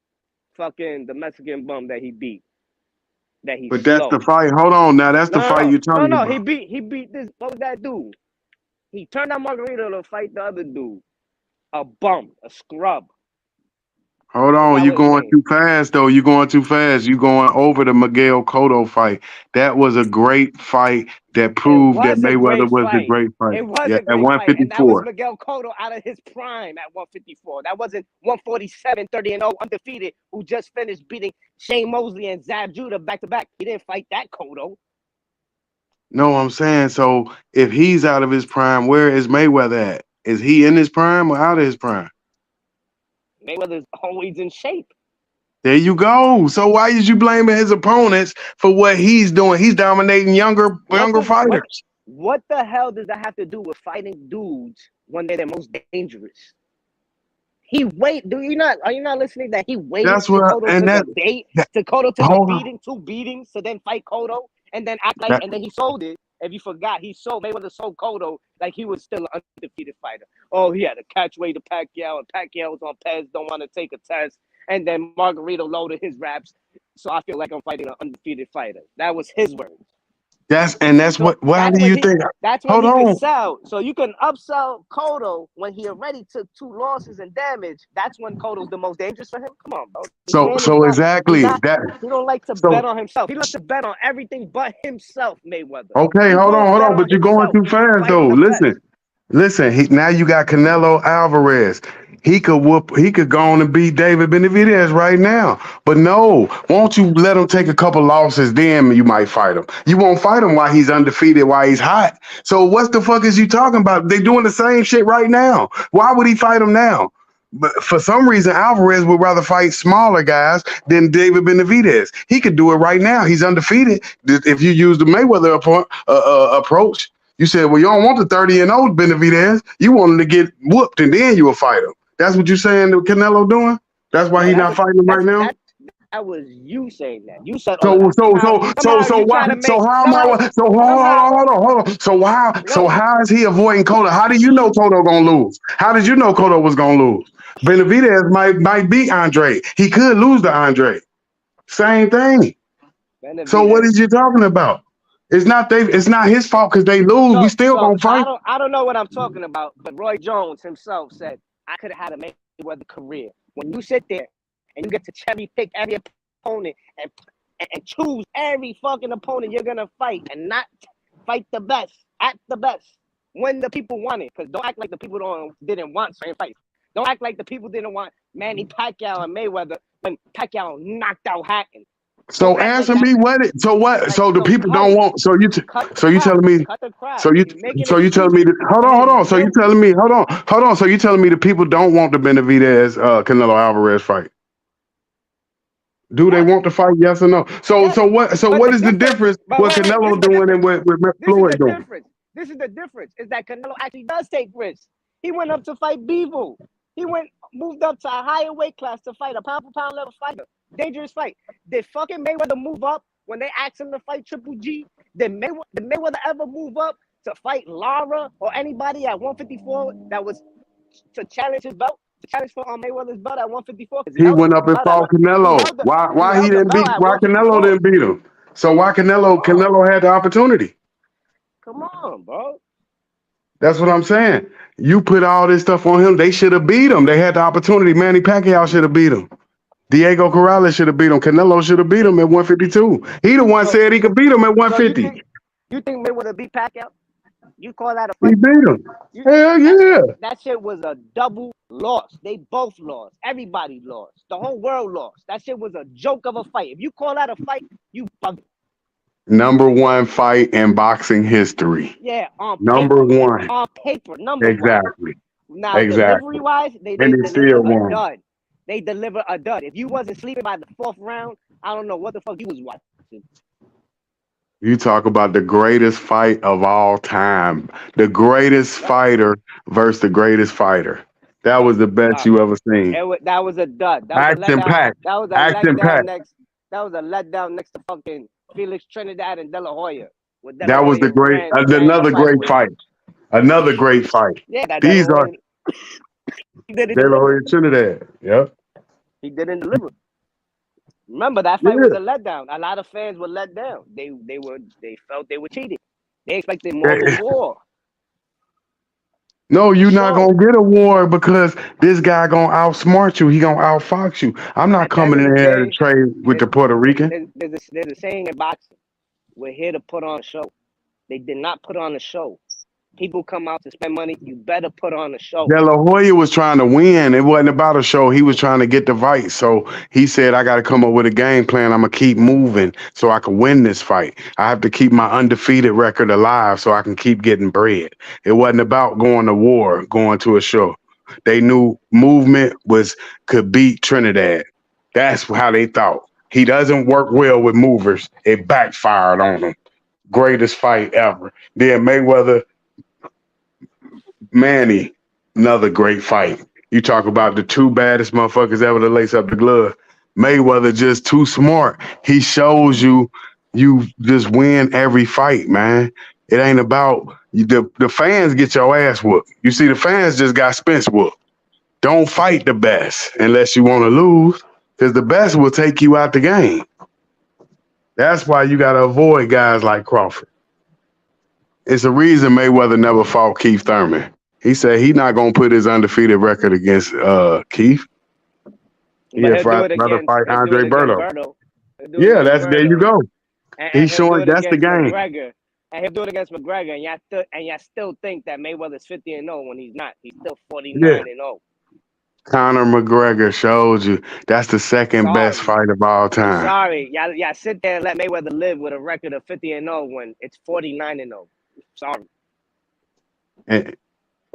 Fucking the Mexican bum that he beat. But that's the fight. Hold on now. That's the fight you're talking about. No, he beat this. What was that dude? He turned down Margarito to fight the other dude. A bum, a scrub. Hold Is on, that you're what you're going saying? too fast though. You're going too fast. You're going over the Miguel Cotto fight. That was a great fight that It proved that was a Mayweather great was the fight. great fight. It was Yeah, a at great fight. And that was 154. Miguel Cotto out of his prime at 154. That wasn't 147, 30-0, undefeated, who just finished beating Shane Mosley and Zab Judah back to back. He didn't fight that Cotto. No, I'm saying, so if he's out of his prime, where is Mayweather at? Is he in his prime or out of his prime? Mayweather's always in shape. There you go. So why is you blaming his opponents for what he's doing? He's dominating younger fighters. What the hell does that have to do with fighting dudes when they're the most dangerous? Are you not listening that he waited That's till what, Cotto and took a that, bait, that to Cotto took a hold on. beating, 2 beatings, to then fight Cotto, and then That, and then he sold it. If you forgot, Mayweather sold Cotto like he was still an undefeated fighter. Oh, he had a catchweight to Pacquiao, and Pacquiao was on Pez, don't want to take a test. And then Margarito loaded his raps. So I feel like I'm fighting an undefeated fighter. That was his words. that's So what. Why that's do when you think? he Hold could on. sell. So you can upsell Cotto when he already took 2 losses and damage. That's when Cotto's the most dangerous for him. Come on, bro. So exactly that. He don't like to So bet on himself. He likes to bet on everything but himself, Mayweather. okay, He won't hold bet on. on But you're going himself too fast though. fighting the best. Listen. Now you got Canelo Alvarez. He could go on and beat David Benavidez right now. But no, won't you let him take a couple losses? Then you might fight him. You won't fight him while he's undefeated, while he's hot. So what the fuck is you talking about? They doing the same shit right now. Why would he fight him now? But for some reason, Alvarez would rather fight smaller guys than David Benavidez. He could do it right now. He's undefeated. If you use the Mayweather approach, you said, well, you don't want the 30-0 Benavidez. You want him to get whooped and then you will fight him. That's what you're saying that Canelo doing? That's why he's not fighting him right now? That was you saying that. You said, So try to make how am I? So hold on. So how is he avoiding Cotto? How do you know Cotto gonna lose? How did you know Cotto was gonna lose? Benavidez might beat Andre. He could lose to Andre. Same thing. So what is you talking about? It's not his fault because they lose. We still gonna fight. I don't know what I'm talking about, but Roy Jones himself said I could have had a Mayweather career. When you sit there and you get to cherry pick every opponent and choose every fucking opponent you're gonna fight and not fight the best at the best when the people want it. Because don't act like the people didn't want certain fights. Don't act like the people didn't want Manny Pacquiao and Mayweather when Pacquiao knocked out Hatton. So answer me so the people don't want you telling me so you telling me hold on so you telling me so you telling me the people don't want the Benavidez Canelo Alvarez fight. Do they want to fight? Yes or no? So what is the difference what Canelo doing and what Floyd doing? This is the difference is that Canelo actually does take risks. He went up to fight Bivol. He moved up to a higher weight class to fight a pound for pound level fighter. Dangerous fight. Did fucking Mayweather move up when they asked him to fight Triple G? Did Mayweather ever move up to fight Lara or anybody at 154 that was to challenge his belt? To challenge for Mayweather's belt at 154? He went up and fought Canelo. Why Canelo didn't beat him? So why Canelo had the opportunity? Come on, bro. That's what I'm saying. You put all this stuff on him. They should have beat him. They had the opportunity. Manny Pacquiao should have beat him. Diego Corrales should have beat him. Canelo should have beat him at 152. He the one said he could beat him at 150. You think Mayweather beat Pacquiao? You call that a fight? He beat him. Hell yeah. That shit was a double loss. They both lost. Everybody lost. The whole world lost. That shit was a joke of a fight. If you call that a fight, you bugging. Number 1 fight in boxing history. Yeah, on number paper. 1. On paper, number exactly. 1. Now, delivery-wise, they deliver a dud. They deliver a dud. If you wasn't sleeping by the 4th round, I don't know what the fuck you was watching. You talk about the greatest fight of all time. The greatest fighter versus the greatest fighter. That was the best you ever seen. That was a dud. Action-packed. That was a letdown next. That was a letdown next to fucking Felix Trinidad and De La Hoya. That was another great fight. Another great fight. Yeah, these are De La Hoya Trinidad. Yep. He didn't deliver. Remember that fight was a letdown. A lot of fans were let down. They felt they were cheated. They expected more of a war. No, you're not Show. gonna get a war because this guy gonna outsmart you. He gonna outfox you. I'm not At the end coming of in the here to day, trade with the Puerto Rican. there's a saying in boxing: we're here to put on a show. They did not put on a show. People come out to spend money. You better put on a show. De La Hoya was trying to win. It wasn't about a show. He was trying to get the fight. So he said, I got to come up with a game plan. I'm going to keep moving so I can win this fight. I have to keep my undefeated record alive so I can keep getting bread. It wasn't about going to war, going to a show. They knew movement could beat Trinidad. That's how they thought. He doesn't work well with movers. It backfired on him. Greatest fight ever. Then Mayweather Manny, another great fight. You talk about the two baddest motherfuckers ever to lace up the glove. Mayweather just too smart. He shows you just win every fight, man. It ain't about the fans get your ass whooped. You see, the fans just got Spence whooped. Don't fight the best unless you want to lose, because the best will take you out the game. That's why you got to avoid guys like Crawford. It's a reason Mayweather never fought Keith Thurman. He said he's not gonna put his undefeated record against Keith. But he'll do it Rather against fight Andre Berto. Berto. He'll do it Yeah, against there you Berto. go. And He's he'll do showing it that's the against game. McGregor. And he'll do it against McGregor. And y'all still think that Mayweather's 50-0 when he's not. He's still 49-0. Conor McGregor showed you that's the second best fight of all I'm time. sorry. Y'all sit there and let Mayweather live with a record of 50-0 when it's 49-0. Sorry. And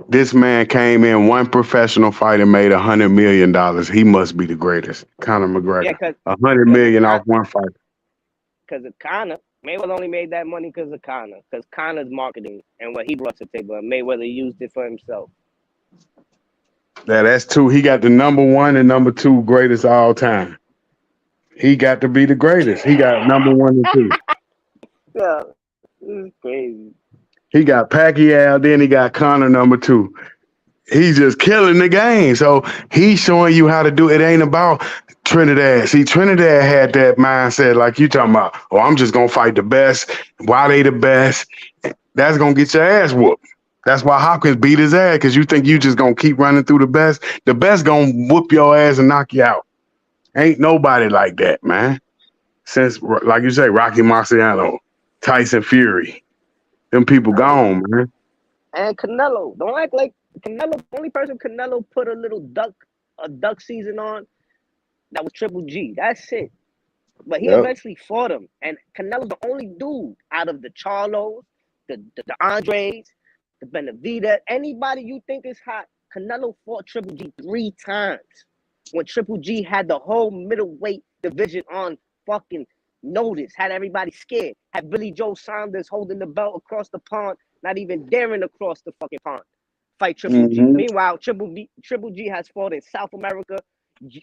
this man came in one professional fight and made $100 million. He must be the greatest. Conor McGregor. Yeah, because $100 million off one fight. Because of Conor. Mayweather only made that money because of Conor. Because Conor's marketing and what he brought to the table. And Mayweather used it for himself. Yeah, that's two. He got the number one and number two greatest all time. He got to be the greatest. He got number one and two. Yeah, this is crazy. He got Pacquiao, then he got Conor number two. He's just killing the game. So he's showing you how to do it. It ain't about Trinidad. See, Trinidad had that mindset like you talking about, oh, I'm just going to fight the best. Why they the best? That's going to get your ass whooped. That's why Hopkins beat his ass, because you think you just going to keep running through the best. The best going to whoop your ass and knock you out. Ain't nobody like that, man. Since, like you say, Rocky Marciano, Tyson Fury. Them people gone, man. And Canelo. Don't act like Canelo. The only person Canelo put a duck season on, that was Triple G. That's it. But he eventually fought him. And Canelo's the only dude out of the Charlos, the Andres, the Benavidez, anybody you think is hot. Canelo fought Triple G 3 times. When Triple G had the whole middleweight division on fucking notice, had everybody scared, had Billy Joe Saunders holding the belt across the pond, not even daring to cross the fucking pond, fight Triple G. Meanwhile, Triple G has fought in South America,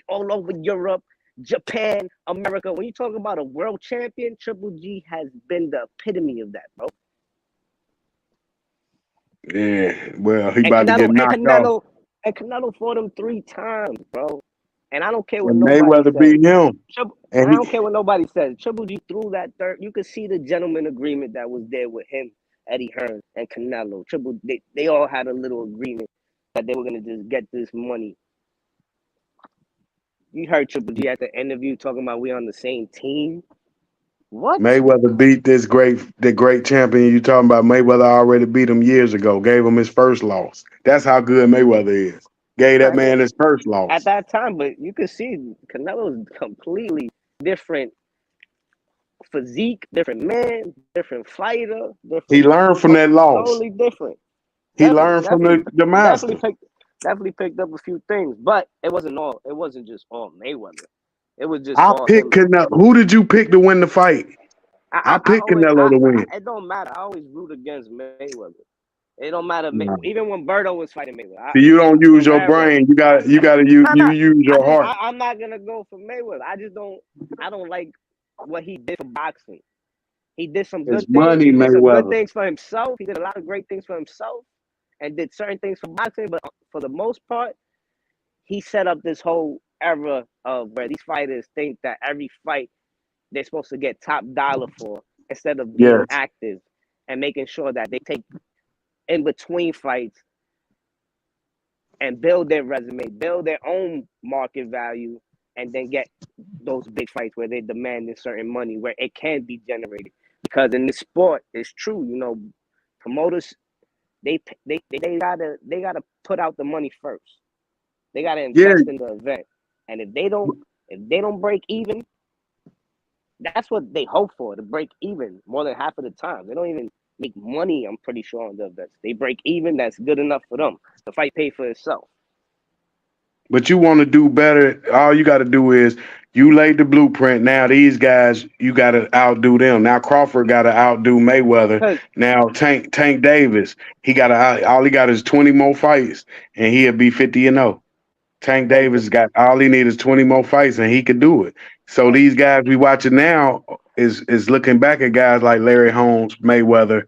all over Europe, Japan, America. When you talk about a world champion, Triple G has been the epitome of that, bro. Yeah, well, he about to get knocked off. And Canelo fought him 3 times, bro. And I don't care what And nobody Mayweather says. beat him. I don't care what nobody says. Triple G threw that third. You could see the gentleman agreement that was there with him, Eddie Hearn, and Canelo. They all had a little agreement that they were gonna just get this money. You heard Triple G at the interview talking about we on the same team. What? Mayweather beat the great champion you talking about. Mayweather already beat him years ago. Gave him his first loss. That's how good Mayweather is. Gave that man his first loss at that time. But you could see Canelo's completely different physique, different man, different fighter. He learned from that loss. Totally different. He learned from the master. Definitely picked up a few things, but it wasn't just all Mayweather. It was just I all picked Canelo. Who did you pick to win the fight? I picked Canelo to win. It don't matter. I always root against Mayweather. It don't matter. No. Even when Berto was fighting Mayweather. You don't use your brain. You got to use your heart. I'm not gonna go for Mayweather. I don't like what he did for boxing. He did some good things. He did some good things for himself. He did a lot of great things for himself, and did certain things for boxing. But for the most part, he set up this whole era of where these fighters think that every fight they're supposed to get top dollar for, instead of being active and making sure that they take in between fights and build their resume, build their own market value, and then get those big fights where they demand a certain money where it can be generated. Because in this sport, it's true, you know, promoters they gotta put out the money first. They gotta Yeah, invest in the event, and if they don't break even, that's what they hope for, to break even more than half of the time. They don't even make money, I'm pretty sure, on the events. They break even, that's good enough for them. The fight pay for itself. but you want to do better. All you got to do is you laid the blueprint. Now these guys, you got to outdo them. Now Crawford got to outdo Mayweather. Cause Now Tank Davis, he got to all he got is 20 more fights, and he'll be 50-0. Tank cause Davis got all he needs is 20 more fights, and he could do it. So but these guys we watching now is looking back at guys like Larry Holmes, Mayweather,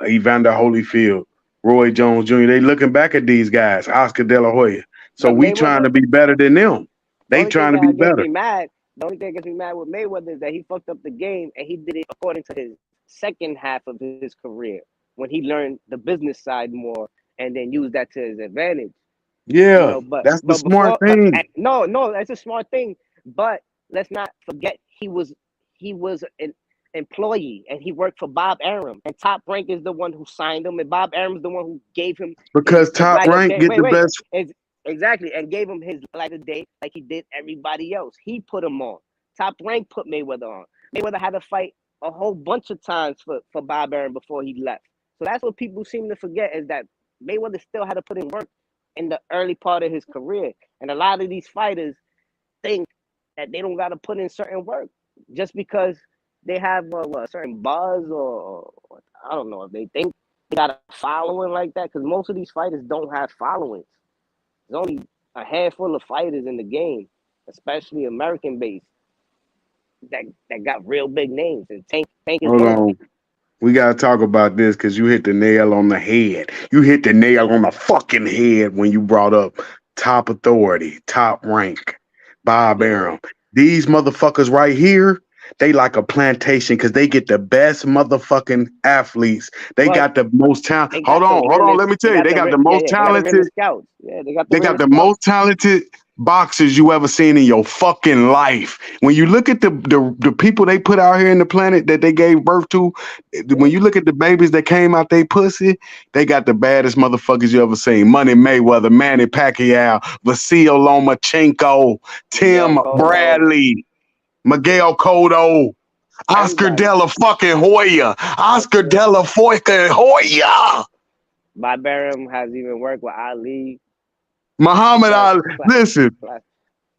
Evander Holyfield, Roy Jones Jr. They looking back at these guys, Oscar De La Hoya. So but we trying Mayweather, to be better than them. the They only thing trying to be that gets better me mad, the only thing that gets me mad with Mayweather is that he fucked up the game and he did it according to his second half of his career when he learned the business side more and then used that to his advantage. You Yeah, know, that's the smart before, thing. no, that's a smart thing. But let's not forget he was an employee and he worked for Bob Arum, and Top Rank is the one who signed him, and Bob Arum's the one who gave him Because his Top light of Rank day. get the Wait, best. exactly, and gave him his light of day like he did everybody else. He put him on. Top Rank put Mayweather on. Mayweather had to fight a whole bunch of times for Bob Arum before he left. So that's what people seem to forget, is that Mayweather still had to put in work in the early part of his career. And a lot of these fighters think that they don't got to put in certain work just because they have a certain buzz, or I don't know if they think they got a following like that, because most of these fighters don't have followings. There's only a handful of fighters in the game, especially American based, that got real big names, and Tank is Hold one of them. on. We gotta talk about this because you hit the nail on the head. You hit the nail on the fucking head when you brought up Top Authority, Top Rank, Bob Yeah, Arum. These motherfuckers right here, they like a plantation because they get the best motherfucking athletes. They but got the most talent. they Hold got the on, hold on. realest. Let me They tell you, got they the got the yeah, most yeah. They got the talented. realest scouts. Yeah, they got the They got realest the scouts. most talented boxers you ever seen in your fucking life. When you look at the people they put out here in the planet that they gave birth to, when Yeah, you look at the babies that came out they pussy, they got the baddest motherfuckers you ever seen. Money Mayweather, Manny Pacquiao, Vasil Lomachenko, Miguel Tim Cotto, Bradley, Miguel Cotto, Oscar everybody. De La fucking Hoya, Oscar Oscar. De La fucking Hoya. Bob Arum has even worked with Ali. Muhammad Class, Ali. class, Listen,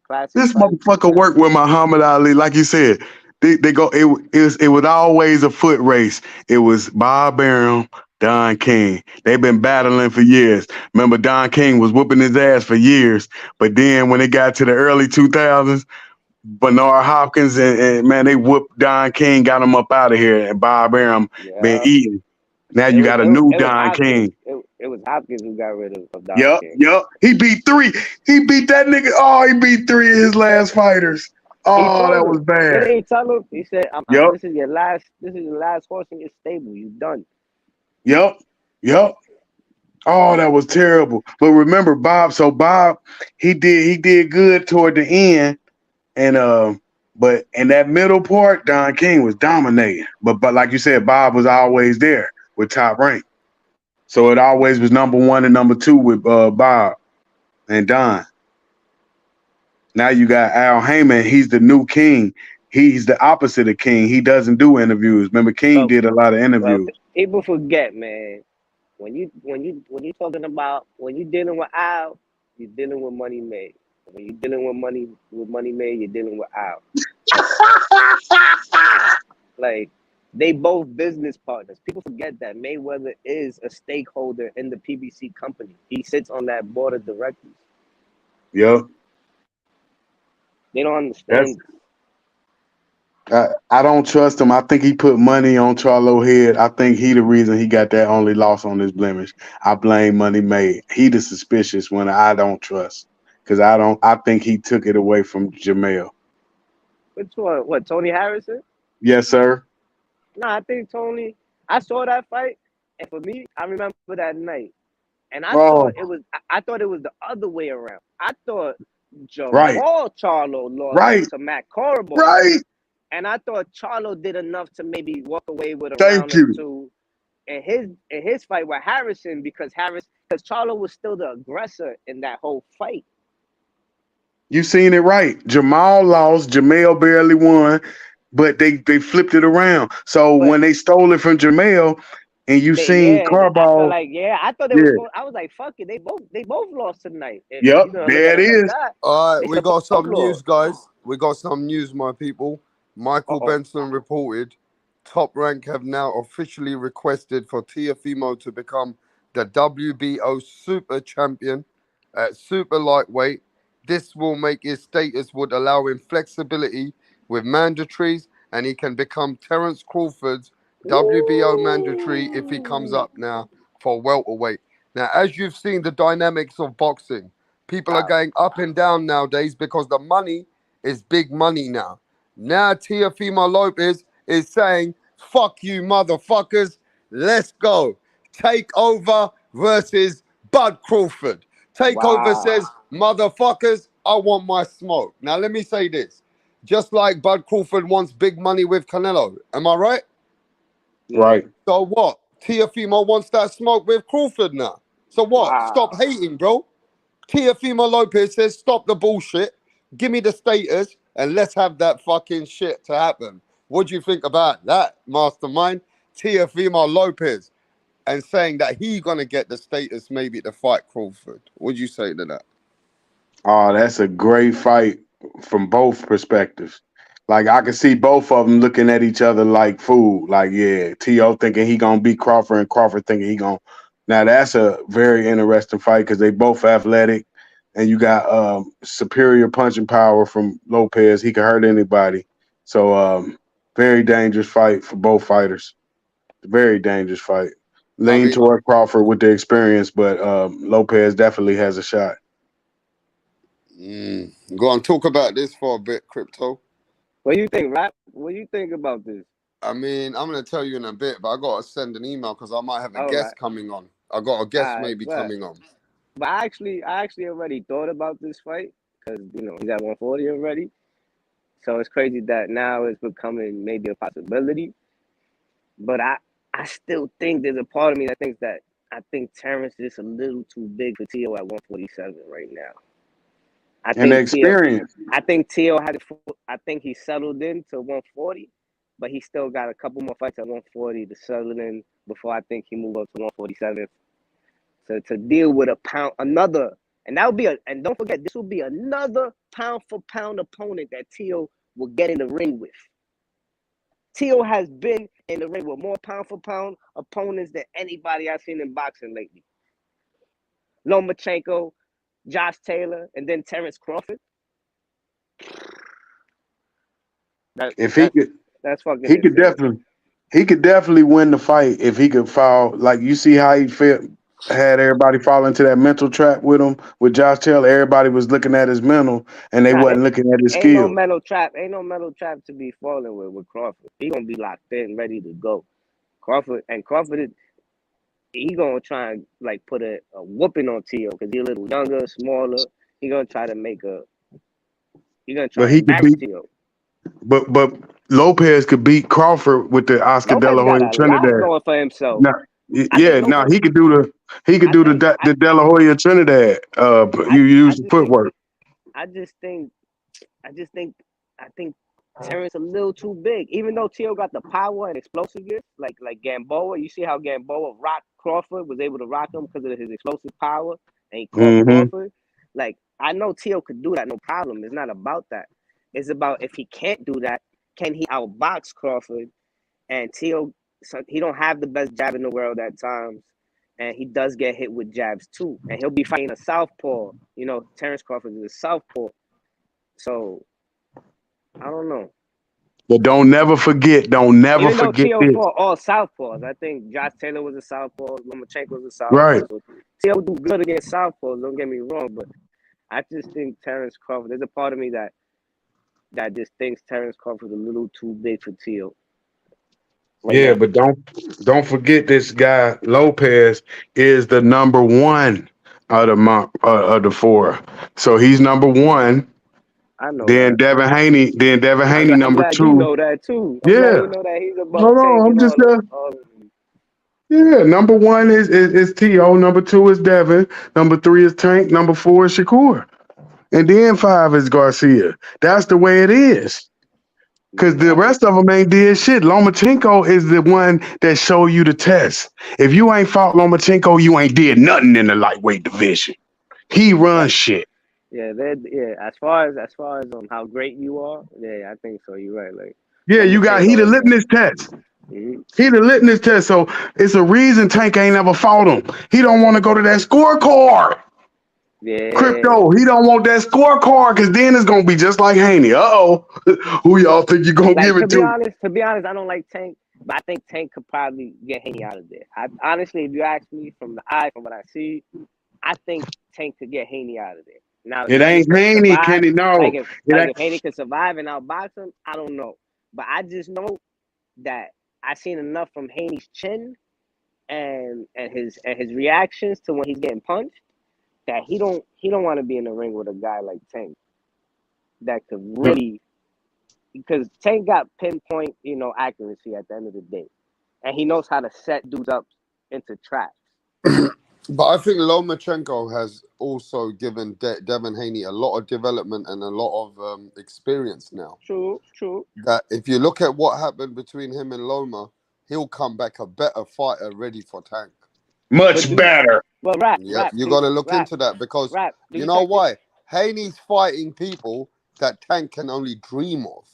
classic this fight. motherfucker worked with Muhammad Ali, like you said. They go. It was always a foot race. It was Bob Arum, Don King. They've been battling for years. Remember, Don King was whooping his ass for years. But then when it got to the early 2000s, Bernard Hopkins and man, they whooped Don King, got him up out of here, and Bob Arum been Yeah, eating. Now it you was got a it was new it was Don Hopkins. King. It was Hopkins who got rid of Don Yup, King. yup. He beat three. He beat that nigga. Oh, he beat three of his last fighters. He Oh, that told was him. bad. Didn't he tell him? He said, Yup, This is your last. This is your last horse in your stable. You done." yup, yup. Oh, that was terrible. But remember, Bob. So Bob, he did good toward the end, and but in that middle part, Don King was dominating. But like you said, Bob was always there with Top Rank. So it always was number one and number two with Bob and Don. Now you got Al Heyman. He's the new king. He's the opposite of King. He doesn't do interviews. Remember, King Well, did a lot of well, interviews. people forget, man. When you talking about, when you dealing with Al, you're dealing with Money Made. When you're dealing with Money Made, you're dealing with Al. Like, they both business partners. People forget that Mayweather is a stakeholder in the PBC company. He sits on that board of directors. Yep. They don't That's understand. I don't trust him. I think he put money on Charlo head. I think he the reason he got that only loss on his blemish. I blame Money Made. He the suspicious one I don't trust. Cause I think he took it away from Jamel. Which one? What, Tony Harrison? Yes, sir. Nah, I think Tony. I saw that fight, and for me, I remember that night, and I Oh, thought it was. I thought it was the other way around. I thought Right. Jamal Charlo lost Right. to Matt Corbo. Right. And I thought Charlo did enough to maybe walk away with a Thank round or you. two in his fight with Harrison because Charlo was still the aggressor in that whole fight. You seen it right. Jamal lost. Jamel barely won, but they flipped it around. So But when they stole it from Jamel, and you seen I feel Carball, like I thought they was going. I was like, fuck it, they both lost tonight. If yep, you're gonna look there at it it like is. that. All right, They we got some both news, lost. guys. We got some news, my people. Michael Uh-oh. Benson reported Top Rank have now officially requested for Teofimo to become the WBO Super Champion at super lightweight. This will make his status would allow him flexibility with mandatories, and he can become Terence Crawford's WBO mandatory if he comes up now for welterweight. Now, as you've seen the dynamics of boxing, people are going up and down nowadays because the money is big money now. Now Teofimo Lopez is saying, fuck you motherfuckers, let's go. Takeover versus Bud Crawford. Takeover says, motherfuckers, I want my smoke. Now let me say this. Just like Bud Crawford wants big money with Canelo, am I right? Right. So what? Teofimo wants that smoke with Crawford now. So what? Stop hating, bro. Teofimo Lopez says, stop the bullshit. Give me the status and let's have that fucking shit to happen. What do you think about that, mastermind? Teofimo Lopez and saying that he's going to get the status maybe to fight Crawford. What do you say to that? Oh, that's a great fight from both perspectives. Like I can see both of them looking at each other like food. Like, yeah, T.O. thinking he gonna beat Crawford and Crawford thinking he gonna. Now that's a very interesting fight because they both athletic, and you got superior punching power from Lopez. He can hurt anybody. So very dangerous fight for both fighters. Very dangerous fight. Lean toward Crawford with the experience, but Lopez definitely has a shot. Go on, talk about this for a bit, Crypto. What do you think, Rap? What do you think about this? I mean, I'm going to tell you in a bit, but I got to send an email because I might have a guest coming on. I got a guest maybe coming on. But I actually already thought about this fight because, he's at 140 already. So it's crazy that now it's becoming maybe a possibility. But I still think there's a part of me that thinks that I think Terrence is a little too big for T.O. at 147 right now. I think experience. I think T.O. I think he settled in to 140, but he still got a couple more fights at 140 to settle in before I think he moved up to 147. So to deal with another, and that would be and don't forget, this will be another pound for pound opponent that T.O. will get in the ring with. T.O. has been in the ring with more pound for pound opponents than anybody I've seen in boxing lately. Lomachenko, Josh Taylor, and then Terence Crawford. If he could, that's fucking. He could definitely win the fight if he could fall. Like you see how he had everybody fall into that mental trap with him with Josh Taylor. Everybody was looking at his mental, and they wasn't looking at his skill. Ain't no mental trap to be falling with Crawford. He gonna be locked in, ready to go. Crawford he gonna try and like put a whooping on T.O. because he's a little younger, smaller. He gonna try to embarrass T.O. But Lopez could beat Crawford with the Oscar De La Hoya Trinidad going for himself. He could do the De La Hoya Trinidad. You use the footwork. I think Terrence a little too big. Even though T.O. got the power and explosiveness, like Gamboa, you see how Gamboa rocked Crawford, was able to rock him because of his explosive power, and he caught Crawford. Like, I know T.O. could do that, no problem. It's not about that. It's about if he can't do that, can he outbox Crawford? And T.O., he don't have the best jab in the world at times, and he does get hit with jabs too. And he'll be fighting a southpaw. Terence Crawford is a southpaw. So, I don't know. But don't never forget Even though T.O. this. fought all southpaws. I think Josh Taylor was a southpaw. Lomachenko was a southpaw. Right. So T.O. do good against southpaws, don't get me wrong. But I just think Terence Crawford, there's a part of me that just thinks Terence Crawford is a little too big for T.O. But don't forget this guy Lopez is the number one of the four. So he's number one. I know Then that. Devin Haney. Then Devin Haney I'm number glad you two. know that too. I'm glad Yeah. you know that he's above Hold on. Tank I'm and just all of them. yeah. Number one is T.O. Number two is Devin. Number three is Tank. Number four is Shakur. And then five is Garcia. That's the way it is. Because the rest of them ain't did shit. Lomachenko is the one that show you the test. If you ain't fought Lomachenko, you ain't did nothing in the lightweight division. He runs shit. Yeah, As far as how great you are, yeah, I think so. You're right. Like Yeah, he the Lomachenko is litmus test. mm-hmm. He the litmus test. So it's a reason Tank ain't never fought him. He don't want to go to that scorecard. Yeah. Crypto, he don't want that scorecard because then it's gonna be just like Haney. Who y'all think you gonna give it To to? be honest, I don't like Tank, but I think Tank could probably get Haney out of there. Honestly, if you ask me from what I see, I think Tank could get Haney out of there. Now, if It Haney ain't could Haney, survive, Kenny. No, if Haney could survive and outbox him, I don't know. But I just know that I seen enough from Haney's chin and his reactions to when he's getting punched that he don't want to be in the ring with a guy like Tank that could really, because Tank got pinpoint, accuracy at the end of the day, and he knows how to set dudes up into traps. But I think Lomachenko has also given Devin Haney a lot of development and a lot of experience now. True. That if you look at what happened between him and Loma, he'll come back a better fighter ready for Tank. Much better. Well, you got to look into that because you know why? Haney's fighting people that Tank can only dream of.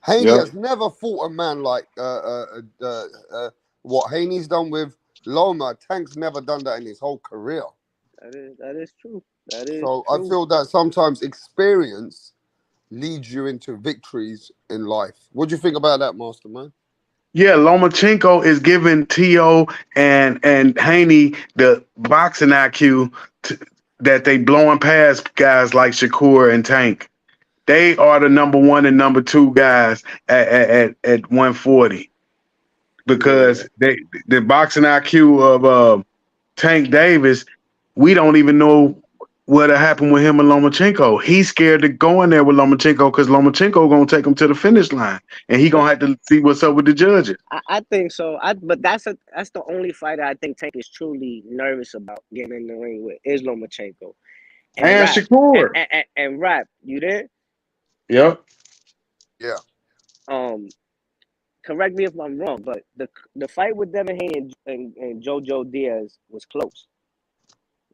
Haney has never fought a man like what Haney's done with Loma. Tank's never done that in his whole career. That is true. That is so true. I feel that sometimes experience leads you into victories in life. What do you think about that, Mastermind? Yeah, Lomachenko is giving T.O. and Haney the boxing IQ that they blowing past guys like Shakur and Tank. They are the number one and number two guys at 140 because the boxing IQ of Tank Davis, we don't even know what'll happen with him and Lomachenko. He's scared to go in there with Lomachenko because Lomachenko gonna take him to the finish line, and he gonna have to see what's up with the judges. I think so. But that's the only fighter I think Tank is truly nervous about getting in the ring with is Lomachenko. And Shakur. And Rap, you there? Yep. Yeah. Correct me if I'm wrong, but the fight with Devin Haney and Jojo Diaz was close,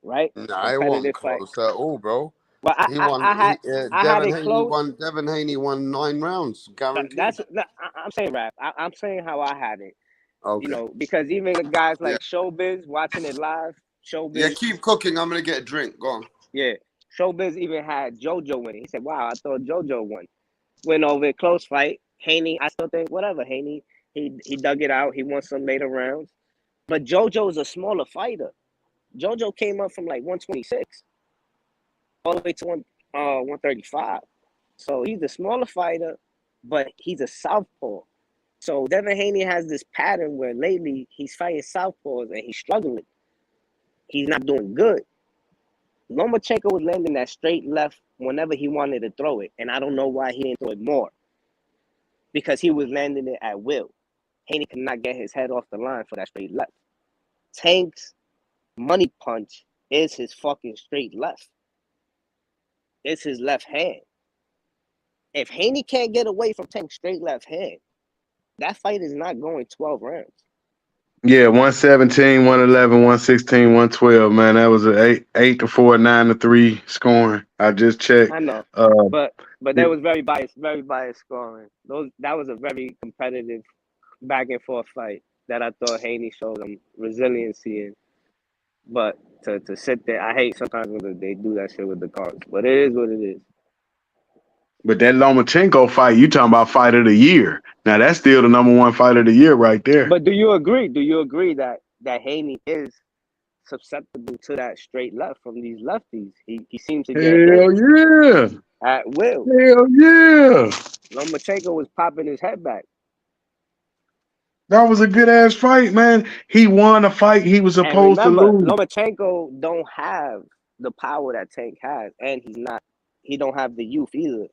right? Nah, it wasn't close at all, bro. Well, I had it close. Devin Haney won 9 rounds, guaranteed. I'm saying, Rap. I'm saying how I had it. Okay. Because even the guys like Showbiz watching it live, Showbiz. Yeah, keep cooking. I'm gonna get a drink. Go on. Yeah, Showbiz even had JoJo winning. He said, "Wow, I thought JoJo won." Went over a close fight. Haney, I still think whatever. Haney, he dug it out. He won some later rounds, but JoJo is a smaller fighter. JoJo came up from like 126 all the way to 135. So he's a smaller fighter, but he's a southpaw. So Devin Haney has this pattern where lately he's fighting southpaws and he's struggling. He's not doing good. Lomachenko was landing that straight left whenever he wanted to throw it, and I don't know why he didn't throw it more. Because he was landing it at will. Haney could not get his head off the line for that straight left. Tank's money punch is his fucking straight left. It's his left hand. If Haney can't get away from Tank's straight left hand, that fight is not going 12 rounds. Yeah, 117, 111, 116, 112, man. That was an 8-4, 9-3 scoring. I just checked. I know. But that was very biased scoring. That was a very competitive back and forth fight that I thought Haney showed him resiliency in. But to sit there, I hate sometimes when they do that shit with the cards. But it is what it is. But that Lomachenko fight, you talking about fight of the year. Now, that's still the number one fight of the year right there. But do you agree? Do you agree that Haney is susceptible to that straight left from these lefties? He seems to get hit at will. Hell yeah. Lomachenko was popping his head back. That was a good ass fight, man. He won a fight he was And supposed to remember, lose. Lomachenko don't have the power that Tank has, and he don't have the youth either.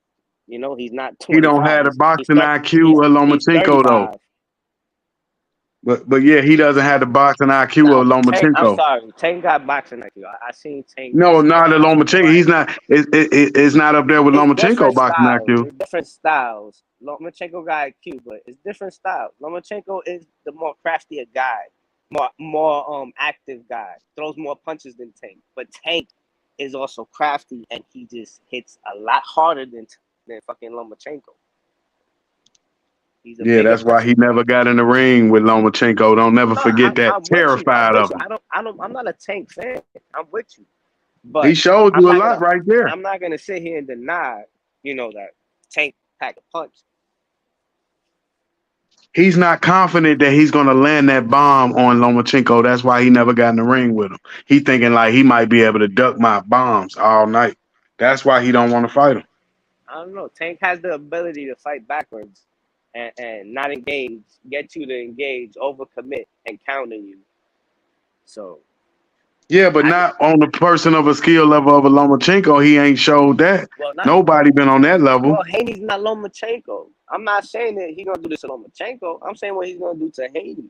You know, he's not He don't 25. have the boxing He's IQ of he's Lomachenko though. 35. But yeah, he doesn't have the boxing IQ Nah, of Tank. I'm Lomachenko. sorry, Tank got boxing IQ. I seen Tank No, spit not the left and Lomachenko. right. He's not. It's not up there with It's Lomachenko different boxing styles. IQ. It's different styles. Lomachenko got IQ, but it's different styles. Lomachenko is the more craftier guy, more active guy. Throws more punches than Tank. But Tank is also crafty, and he just hits a lot harder than fucking Lomachenko. He's a Yeah, bigger that's why puncher. he never got in the ring with Lomachenko. Don't never No, forget that. I'm with you. I'm Terrified with of you. him. I'm not a Tank fan. I'm with you. He But showed you a lot right there. I'm not gonna sit here and deny, that Tank packed a punch. He's not confident that he's gonna land that bomb on Lomachenko. That's why he never got in the ring with him. He thinking like he might be able to duck my bombs all night. That's why he don't want to fight him. I don't know. Tank has the ability to fight backwards and not engage, get you to engage, overcommit, and counter you. So Yeah, but not on the person of a skill level of a Lomachenko. He ain't showed that. not Nobody been on that level. Haney's not Lomachenko. I'm not saying that he's gonna do this to Lomachenko. I'm saying what he's gonna do to Haney.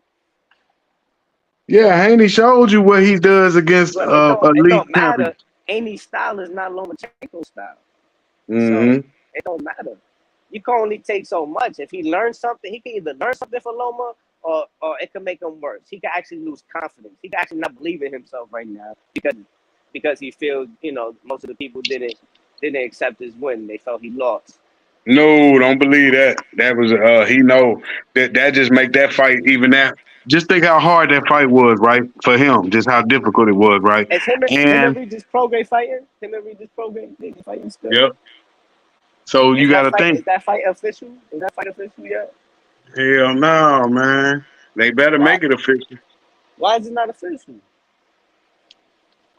Yeah, Haney showed you what he does against But it elite don't matter. champions. Haney's style is not Lomachenko's style. So Mm-hmm. it don't matter. You can only take so much. If he learns something, he can either learn something for Loma or it can make him worse. He can actually lose confidence. He can actually not believe in himself right now because he feels, most of the people didn't accept his win. They felt he lost. No, don't believe that. That was he know that just make that fight even that. Just think how hard that fight was, right? For him, just how difficult it was, right? Is him and And Regis Prograis fighting? Him and Regis Prograis, they fighting still? yep. So you got to think. Is that fight official? Is that fight official yet? Hell no, man. They better Why? make it official, Why is it not official?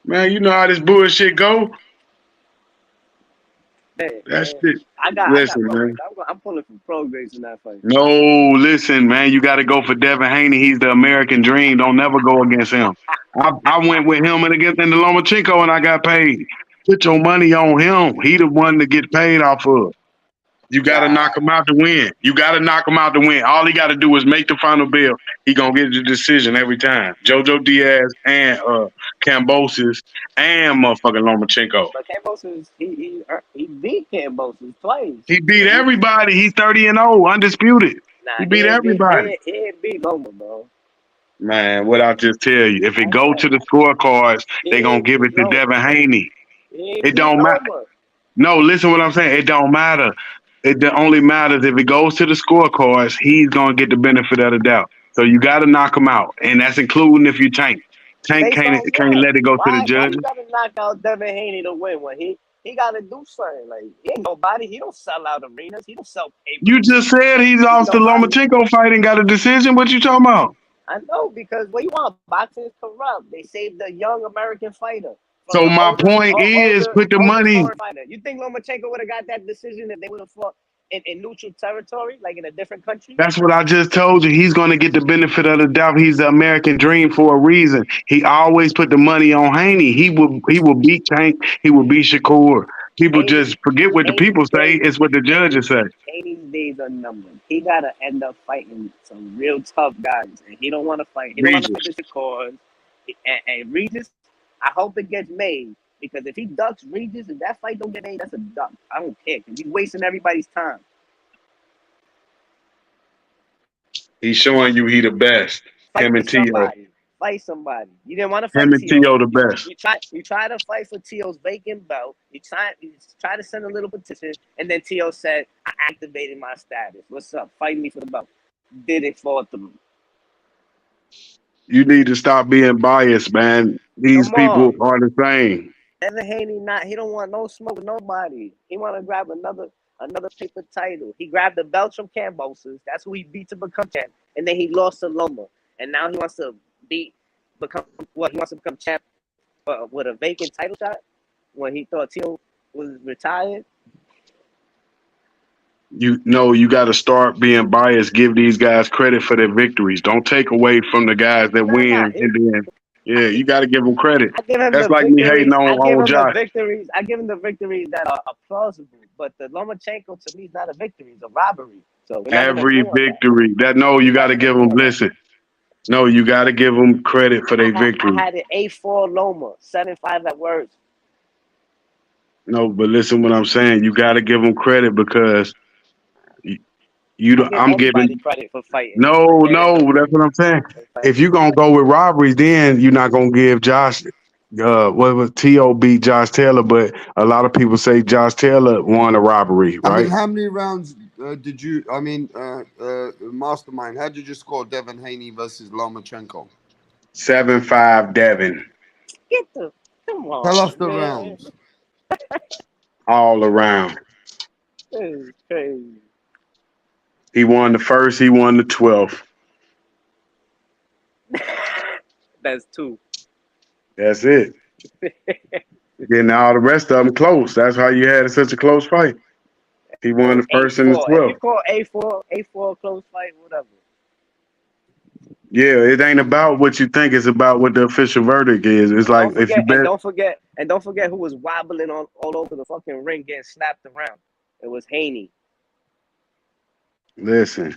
man. You know how this bullshit go. Man, That shit. I got Listen, Prograis. man. I'm pulling for Prograis in that fight. No, listen, man. You got to go for Devin Haney. He's the American dream. Don't never go against him. I went with him and against the Lomachenko, and I got paid. Put your money on him. He the one to get paid off of. You got to knock him out to win. You got to knock him out to win. All he got to do is make the final bell. He gonna get the decision every time. Jojo Diaz and Kambosos and motherfucking Lomachenko. But Kambosos, he beat Kambosos twice. He beat everybody. He's 30-0, undisputed. Nah, He beat everybody. He ain't beat Loma, bro. Man, what I just tell you, if it go to the scorecards, they gonna give it to Devin Haney. He ain't It beat don't matter. Loma. No, listen what I'm saying. It don't matter. It only matters if it goes to the scorecards. He's gonna get the benefit of the doubt. So you got to knock him out, and that's including if you tank. Tank Based on can't what? let it go to the Why you judges. gotta knock out Devin Haney to win when he gotta do something? Like he ain't nobody. He don't sell out arenas. He don't sell papers. You just said he lost the Lomachenko fight and got a decision. What you talking about? I know, because what you want? Boxing is corrupt. They saved a young American fighter. So my point is, put the money. Fighter. You think Lomachenko would have got that decision if they would have fought in neutral territory, like in a different country? That's what I just told you. He's going to get the benefit of the doubt. He's the American dream for a reason. He always put the money on Haney. He will beat Tank. He will beat Shakur. People just forget what the people say. It's what the judges say. Haney's days are numbered. He gotta end up fighting some real tough guys, and he don't want to fight. He don't want to fight the Shakur. And Regis, I hope it gets made, because if he ducks Regis and that fight don't get made, that's a duck. I don't care, because he's wasting everybody's time. He's showing you he the best. Him and T.O. Fight somebody. You didn't want to fight Him and T.O. the best. You try to fight for T.O.'s vacant belt. You try to send a little petition, and then T.O. said, I activated my status. What's up? Fight me for the belt. Did it fall through. You need to stop being biased, man. These people are the same. Devin Haney he don't want no smoke with nobody. He want to grab another paper title. He grabbed the belt from Kambosos. That's who he beat to become champ. And then he lost to Loma. And now he wants to become champ with a vacant title shot when he thought Tio was retired. You know, you got to start being biased. Give these guys credit for their victories. Don't take away from the guys that Nah. win. And then, yeah, you got to give them credit. I give him That's the like me hating victories. on Josh. I give him the victories that are plausible. But the Lomachenko to me is not a victory; it's a robbery. So we're not gonna Every go on that. victory. No, you We're got not to gonna give go them. on that. Listen, no, you got to give them credit for their I victory. had an A4 Loma, 7-5 at worst. No, but listen, what I'm saying, you got to give them credit because I give I'm anybody giving. credit for fighting. No, that's what I'm saying. If you're gonna go with robberies, then you're not gonna give Josh. What was T.O. beat Josh Taylor, but a lot of people say Josh Taylor won a robbery, I mean, right? how many rounds did you? I mean, Mastermind. How did you score Devin Haney versus Lomachenko? 7-5 Devin Come Tell on, us the man. rounds. all around. This is crazy. He won the first. He won the 12th. That's 2. That's it. Then all the rest of them close. That's how you had such a close fight. He won the first and the A4. If you 12th. call A4 a close fight, whatever. Yeah, it ain't about what you think. It's about what the official verdict is. It's And like don't if you forget, and bet. don't forget who was wobbling on all over the fucking ring getting slapped around. It was Haney. Listen,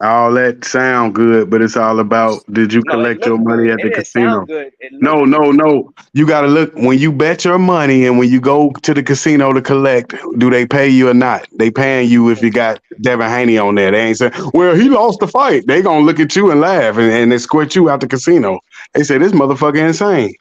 all that sound good, but it's all about did you No, it collect your looked money good. at It the didn't sound casino? good. It looked No, good. no, no. You got to look when you bet your money and when you go to the casino to collect. Do they pay you or not? They paying you if you got Devin Haney on there. They ain't saying, "Well, he lost the fight." They gonna look at you and laugh and escort you out the casino. They say this motherfucker insane.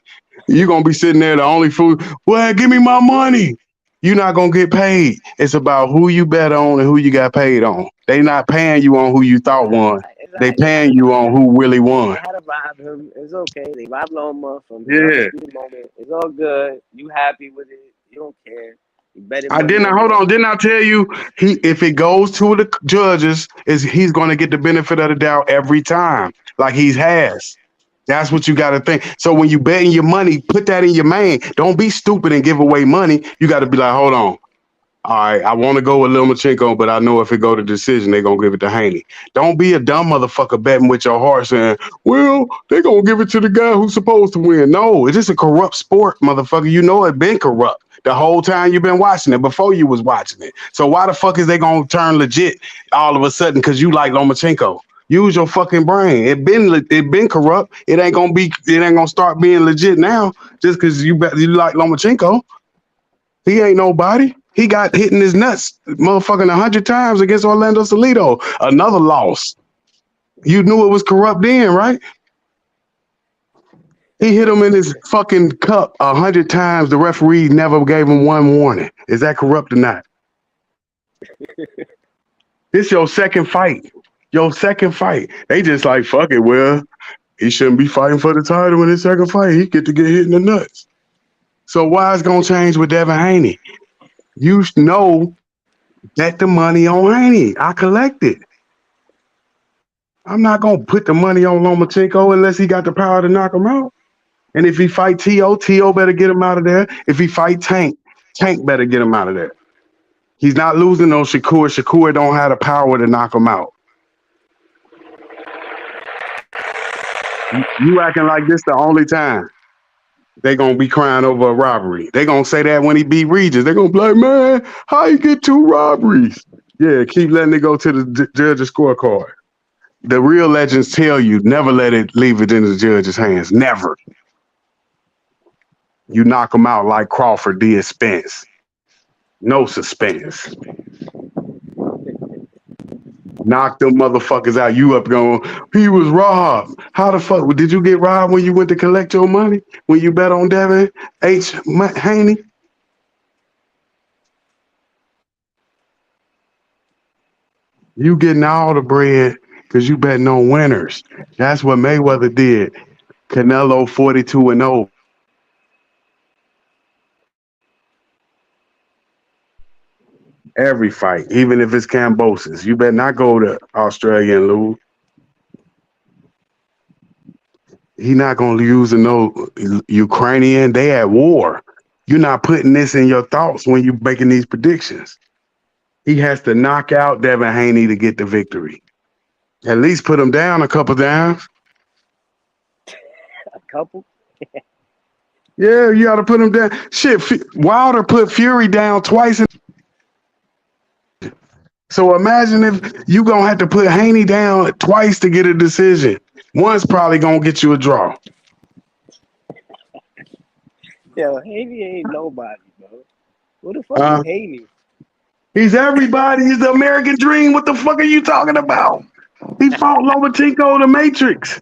You gonna be sitting there the only fool. Well, give me my money. You're not gonna get paid. It's about who you bet on and who you got paid on. They not paying you on who you thought won. They They had paying to you rob on him. who really They won. had to rob him. It's okay. They robbed Loma from his Yeah. undisputed moment. It's all good. You happy with it? You don't care. You betting I money didn't on hold it. on. Didn't I tell you if it goes to the judges, he's going to get the benefit of the doubt every time, like he's has. That's what you got to think. So when you betting your money, put that in your main. Don't be stupid and give away money. You got to be like, hold on. All right, I want to go with Lomachenko, but I know if it go to decision, they're going to give it to Haney. Don't be a dumb motherfucker betting with your heart saying, well, they're going to give it to the guy who's supposed to win. No, it's just a corrupt sport, motherfucker. You know it been corrupt the whole time you've been watching it, before you was watching it. So why the fuck is they going to turn legit all of a sudden because you like Lomachenko? Use your fucking brain. It been corrupt. It ain't gonna start being legit now just because you like Lomachenko. He ain't nobody. He got hit in his nuts, motherfucking 100 times against Orlando Salido. Another loss. You knew it was corrupt then, right? He hit him in his fucking cup 100 times. The referee never gave him one warning. Is that corrupt or not? This your second fight. Your second fight. They just like, fuck it. Well, he shouldn't be fighting for the title in his second fight. He get to get hit in the nuts. So why is it gonna change with Devin Haney? You know bet the money on Haney. I collected. I'm not gonna put the money on Lomachenko unless he got the power to knock him out. And if he fight T.O. better get him out of there. If he fight Tank better get him out of there. He's not losing on Shakur. Shakur don't have the power to knock him out. You acting like this the only time they gonna be crying over a robbery. They gonna say that when he beat Regis. They gonna be like, man, how you get 2 robberies? Yeah, keep letting it go to the judge's scorecard. The real legends tell you never leave it in the judge's hands. Never. You knock them out like Crawford did Spence. No suspense. Knock them motherfuckers out. You up going, he was robbed. How the fuck did you get robbed when you went to collect your money? When you bet on Devin Haney? You getting all the bread because you betting on winners. That's what Mayweather did. Canelo 42-0. Every fight, even if it's Cambosis. You better not go to Australia and lose. He not gonna use no Ukrainian. They at war. You're not putting this in your thoughts when you're making these predictions. He has to knock out Devin Haney to get the victory. At least put him down a couple times. A couple. Yeah, you got to put him down. Shit, Wilder put Fury down twice. So imagine if you going to have to put Haney down twice to get a decision. One's probably going to get you a draw. Yo, Haney ain't nobody, bro. Who the fuck is Haney? He's everybody. He's the American dream. What the fuck are you talking about? He fought Lomachenko the Matrix.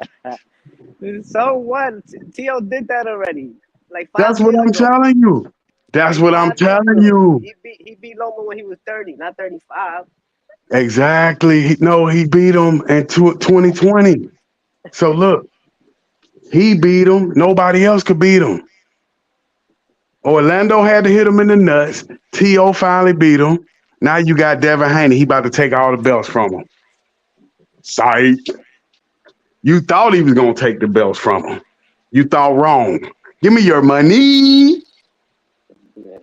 So what? T.O. did that already. Like 5 That's what years I'm ago. telling you. That's what I'm telling you. He beat Loma when he was 30, not 35. Exactly. He beat him in 2020. So look, he beat him. Nobody else could beat him. Orlando had to hit him in the nuts. T.O. finally beat him. Now you got Devin Haney. He about to take all the belts from him. Psych. You thought he was going to take the belts from him. You thought wrong. Give me your money. Yeah.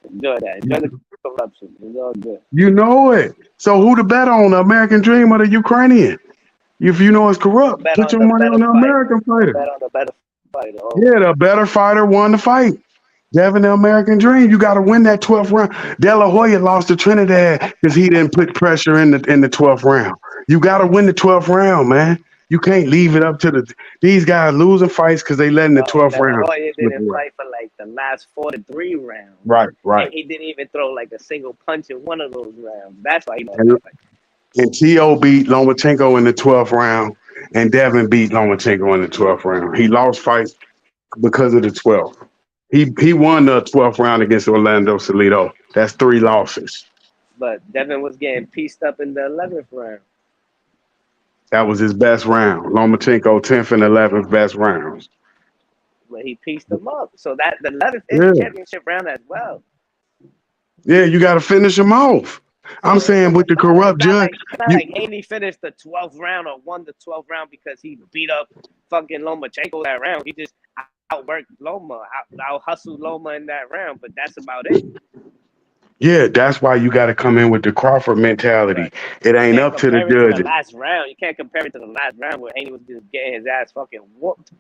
Enjoy that. Enjoy the corruption. It's all good. You know it. So who to bet on, the American Dream or the Ukrainian? If you know it's corrupt, put your money on the American fighter. Bet on the better fighter. Oh. Yeah, the better fighter won the fight. Devin, the American Dream. You got to win that 12th round. De La Hoya lost to Trinidad because he didn't put pressure in the 12th round. You got to win the 12th round, man. You can't leave it up to these guys losing fights because they letting the 12th round. De La Hoya didn't fight for like the last 4 to 3 rounds. Right. And he didn't even throw like a single punch in one of those rounds. That's why he lost that fight. And T.O. beat Lomachenko in the 12th round, and Devin beat Lomachenko in the 12th round. He lost fights because of the 12th. He won the 12th round against Orlando Salido. That's 3 losses. But Devin was getting pieced up in the 11th round. That was his best round. Lomachenko 10th and 11th best rounds. But he pieced him up. So that the 11th is the championship round as well. Yeah, you got to finish him off. I'm saying with the corrupt judge. Like Haney finished the 12th round or won the 12th round because he beat up fucking Lomachenko that round. He just outworked Loma, out hustled Loma in that round, but that's about it. Yeah, that's why you got to come in with the Crawford mentality. Right. It ain't up to the judges. The last round, you can't compare it to the last round where Haney was just getting his ass fucking whooped.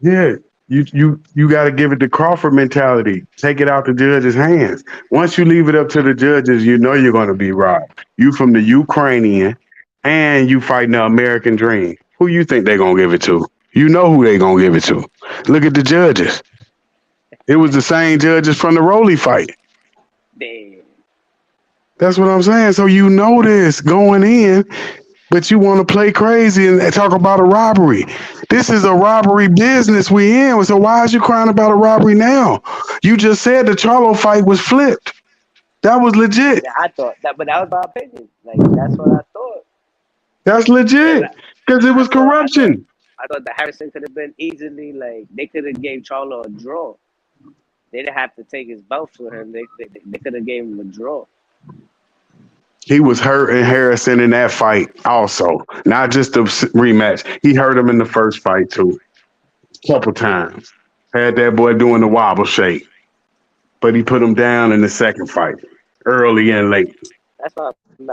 Yeah, you got to give it the Crawford mentality. Take it out the judges' hands. Once you leave it up to the judges, you know you're going to be robbed. You from the Ukrainian, and you fighting the American Dream. Who you think they're going to give it to? You know who they going to give it to. Look at the judges. It was the same judges from the Rolly fight. Damn. That's what I'm saying. So you know this going in, but you want to play crazy and talk about a robbery. This is a robbery business we in. So why is you crying about a robbery now? You just said the Charlo fight was flipped. That was legit. Yeah, I thought that, but that was my opinion. Like, that's what I thought. That's legit because it was corruption. I thought the Harrison could have been easily, like, they could have gave Charlo a draw. They didn't have to take his belt for him. They could have gave him a draw. He was hurting Harrison in that fight also, not just the rematch. He hurt him in the first fight too, a couple times. Had that boy doing the wobble shake, but he put him down in the second fight, early and late. That's why I'm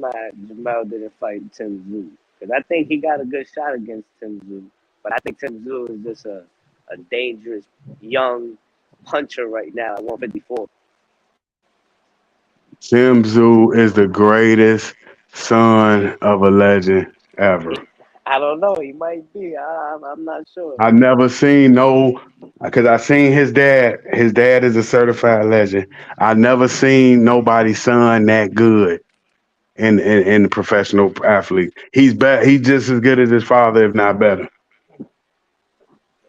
mad Jamel didn't fight Tim Tszyu. Because I think he got a good shot against Tim Tszyu. But I think Tim Tszyu is just a dangerous, young puncher right now at 154. Tim Tszyu is the greatest son of a legend ever. I don't know. He might be. I'm not sure. I never seen because I seen his dad. His dad is a certified legend. I never seen nobody's son that good in the professional athlete. He's just as good as his father, if not better.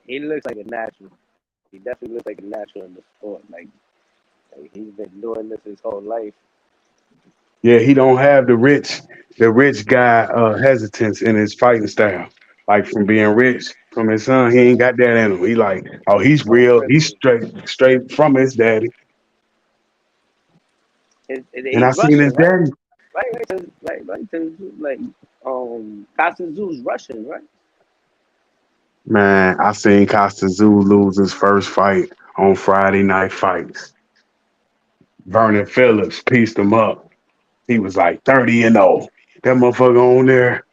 He looks like a natural. He definitely looks like a natural in the sport. Like he's been doing this his whole life. Yeah, he don't have the rich guy hesitance in his fighting style. Like from being rich from his son, he ain't got that in him. He like, oh, he's real. He's straight from his daddy. And I seen his daddy. Like Costa Tszyu's Russian, right? Man, I seen Costa Tszyu lose his first fight on Friday Night Fights. Vernon Phillips pieced him up. He was like 30-0. That motherfucker on there.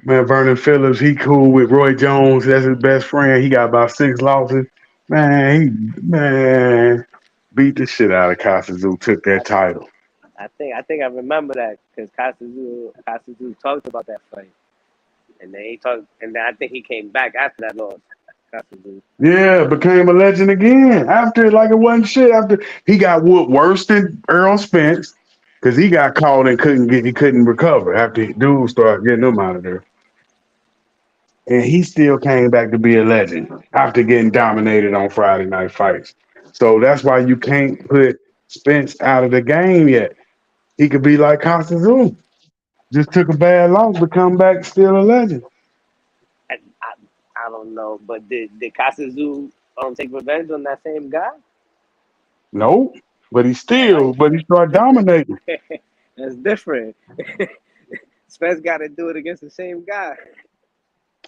Man, Vernon Phillips, he cool with Roy Jones. That's his best friend. He got about 6 losses. Man, beat the shit out of Kasazu, took that title. I think I remember that because Kasazu talked about that fight, and then I think he came back after that loss. Kasazu. Yeah, became a legend again. After, like, it wasn't shit. After he got whooped worse than Earl Spence because he got caught and he couldn't recover after dude started getting him out of there. And he still came back to be a legend after getting dominated on Friday night fights. So that's why you can't put Spence out of the game yet. He could be like Costa. Just took a bad loss, but come back still a legend. I don't know, but did Kasazu take revenge on that same guy? Nope. But he That's started different. dominating. That's different. Spence got to do it against the same guy.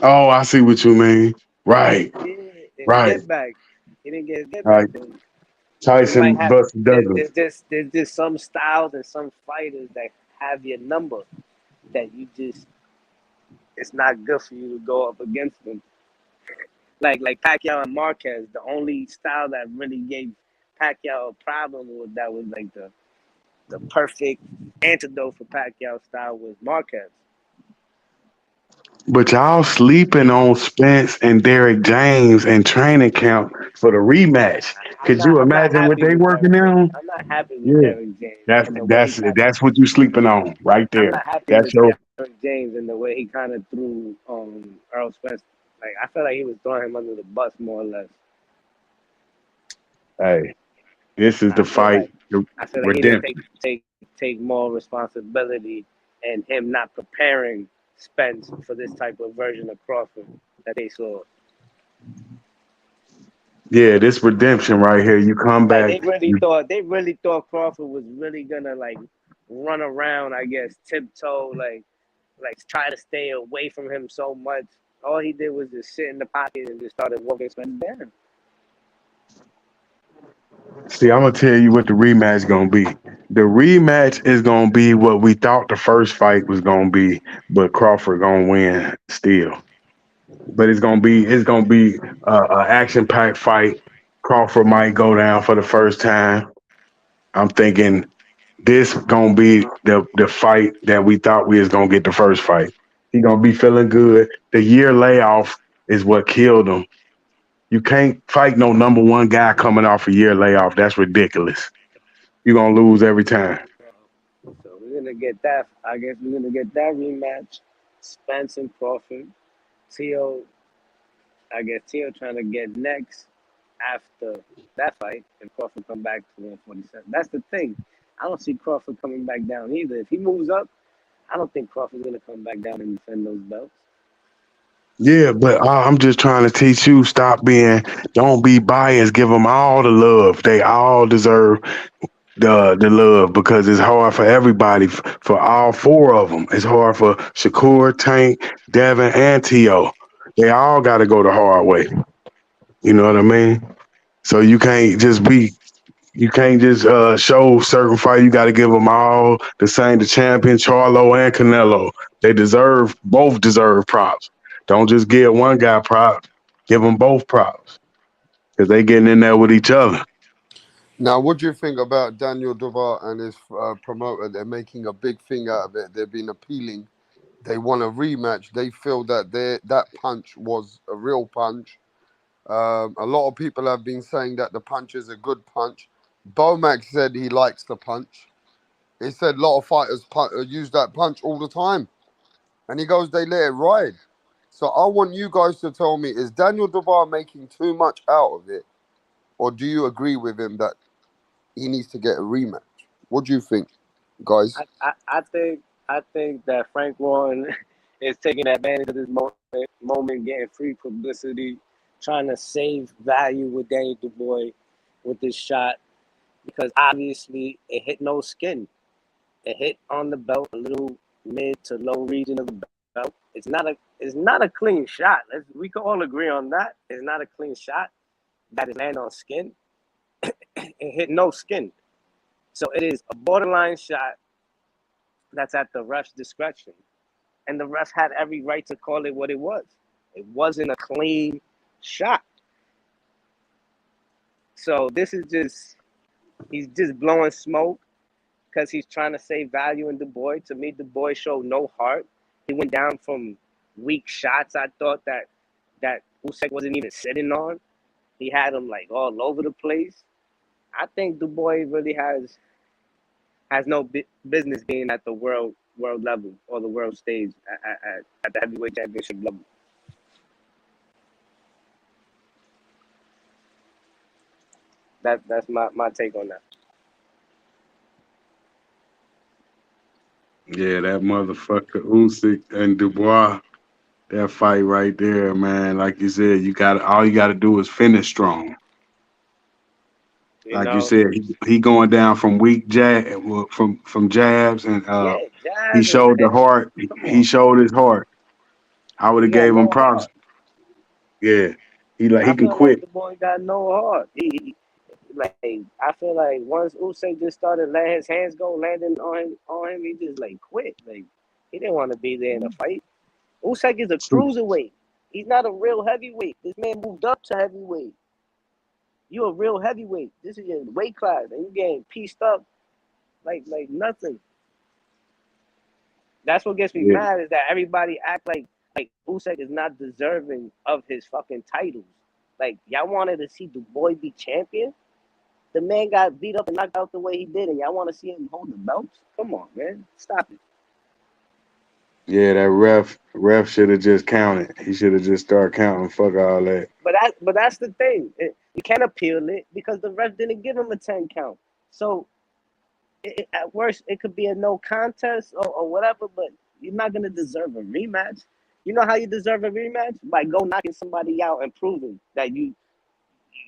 Oh, I see what you mean. Right, Yeah, his right, get back. He didn't get his get back right. then. You might Tyson have busted Douglas. there's just some styles and some fighters that have your number that you just it's not good for you to go up against them. Like Pacquiao and Marquez, the only style that really gave Pacquiao a problem with that was like the perfect antidote for Pacquiao style was Marquez. But y'all sleeping on Spence and Derek James and training camp for the rematch. Could you I'm not imagine what happy they with working Derek James. on? I'm not happy with Yeah. Derek James That's and the way he that's kind of. that's what you sleeping on right I'm there. not happy That's with your Derek James and the way he kind of threw Earl Spence. Like I feel like he was throwing him under the bus more or less. hey. This is I the feel fight, like the he didn't redemption. take more responsibility and him not preparing Spence for this type of version of Crawford that they saw. Yeah, this redemption right here. You come Like back. they really thought Crawford was really gonna like run around, I guess, tiptoe, like try to stay away from him so much. All he did was just sit in the pocket and just started walking Spence down. See, I'm gonna tell you what the rematch gonna be. The rematch is gonna be what we thought the first fight was gonna be, but Crawford gonna win still. But it's gonna be a action packed fight. Crawford might go down for the first time. I'm thinking this gonna be the fight that we thought we was gonna get the first fight. He gonna be feeling good. The year layoff is what killed him. You can't fight no number one guy coming off a year layoff. That's ridiculous. You're gonna lose every time. So we're gonna get that. I guess we're gonna get that rematch. Spence and Crawford. Tio, I guess Tio trying to get next after that fight, and Crawford come back to 147. That's the thing. I don't see Crawford coming back down either. If he moves up, I don't think Crawford's gonna come back down and defend those belts. Yeah, but I'm just trying to teach you don't be biased. Give them all the love. They all deserve the love because it's hard for everybody. For all four of them, it's hard for Shakur, Tank, Devin, and T.O. They all got to go the hard way. You know what I mean? So you can't just show certain fight. You got to give them all the same. The champion, Charlo and Canelo, both deserve props. Don't just give one guy props. Give them both props because they getting in there with each other. Now, what do you think about Daniel Duval and his promoter? They're making a big thing out of it. They've been appealing. They want a rematch. They feel that that punch was a real punch. A lot of people have been saying that the punch is a good punch. Bomac said he likes the punch. He said a lot of fighters use that punch all the time. And he goes, they let it ride. So I want you guys to tell me, is Daniel Duval making too much out of it? Or do you agree with him that he needs to get a rematch? What do you think, guys? I think that Frank Warren is taking advantage of this moment, getting free publicity, trying to save value with Daniel Dubois with this shot because obviously it hit no skin. It hit on the belt, a little mid to low region of the belt. It's not a clean shot. We can all agree on that. It's not a clean shot. That is land on skin. It hit no skin. So it is a borderline shot that's at the ref's discretion. And the ref had every right to call it what it was. It wasn't a clean shot. So this is just, he's just blowing smoke because he's trying to save value in Du Bois. To me, Du Bois showed no heart. He went down from weak shots. I thought that Usyk wasn't even sitting on. He had him like all over the place. I think Du Bois really has no business being at the world level or the world stage at the heavyweight championship level. That's my take on that. Yeah, that motherfucker Usyk and Dubois, that fight right there, man. Like you said, all you gotta do is finish strong. You Like you know? said, he going down from weak from jabs, and Yeah, he jab showed the and heart. come He on. showed his heart. I would He have got gave him no props. heart. Yeah, he I can feel like quit. the boy got no heart. Like I feel like once Usyk just started letting his hands go, landing on him, he just like quit. Like he didn't want to be there in a fight. Usyk is a cruiserweight. He's not a real heavyweight. This man moved up to heavyweight. You a real heavyweight. This is your weight class, and you getting pieced up like nothing. That's what gets me Yeah, mad is that everybody act like Usyk is not deserving of his fucking titles. Like y'all wanted to see Du Bois be champion. The man got beat up and knocked out the way he did, and y'all want to see him hold the belts? Come on, man, stop it. yeah. That ref should have just counted. He should have just started counting. Fuck all that. But that's the thing. You can't appeal it because the ref didn't give him a 10 count. So at worst, it could be a no contest or whatever, but you're not going to deserve a rematch. You know how you deserve a rematch? By go knocking somebody out and proving that you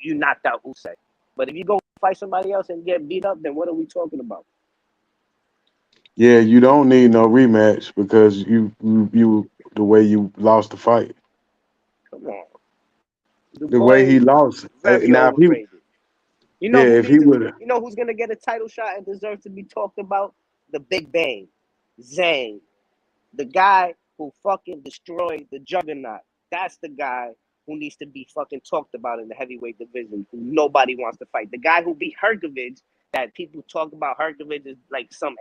knocked out Usyk. But if you go fight somebody else and get beat up, then what are we talking about? Yeah, you don't need no rematch because you the way you lost the fight, Come on. Du the way he Bois, lost. very Now if he, overrated. You yeah, know who if he needs to, would have, you know who's gonna get a title shot and deserves to be talked about? The Big Bang. Zhang. The guy who fucking destroyed the juggernaut. That's the guy who needs to be fucking talked about in the heavyweight division, who nobody wants to fight. The guy who beat Hergovich, that people talk about Hergovich is like some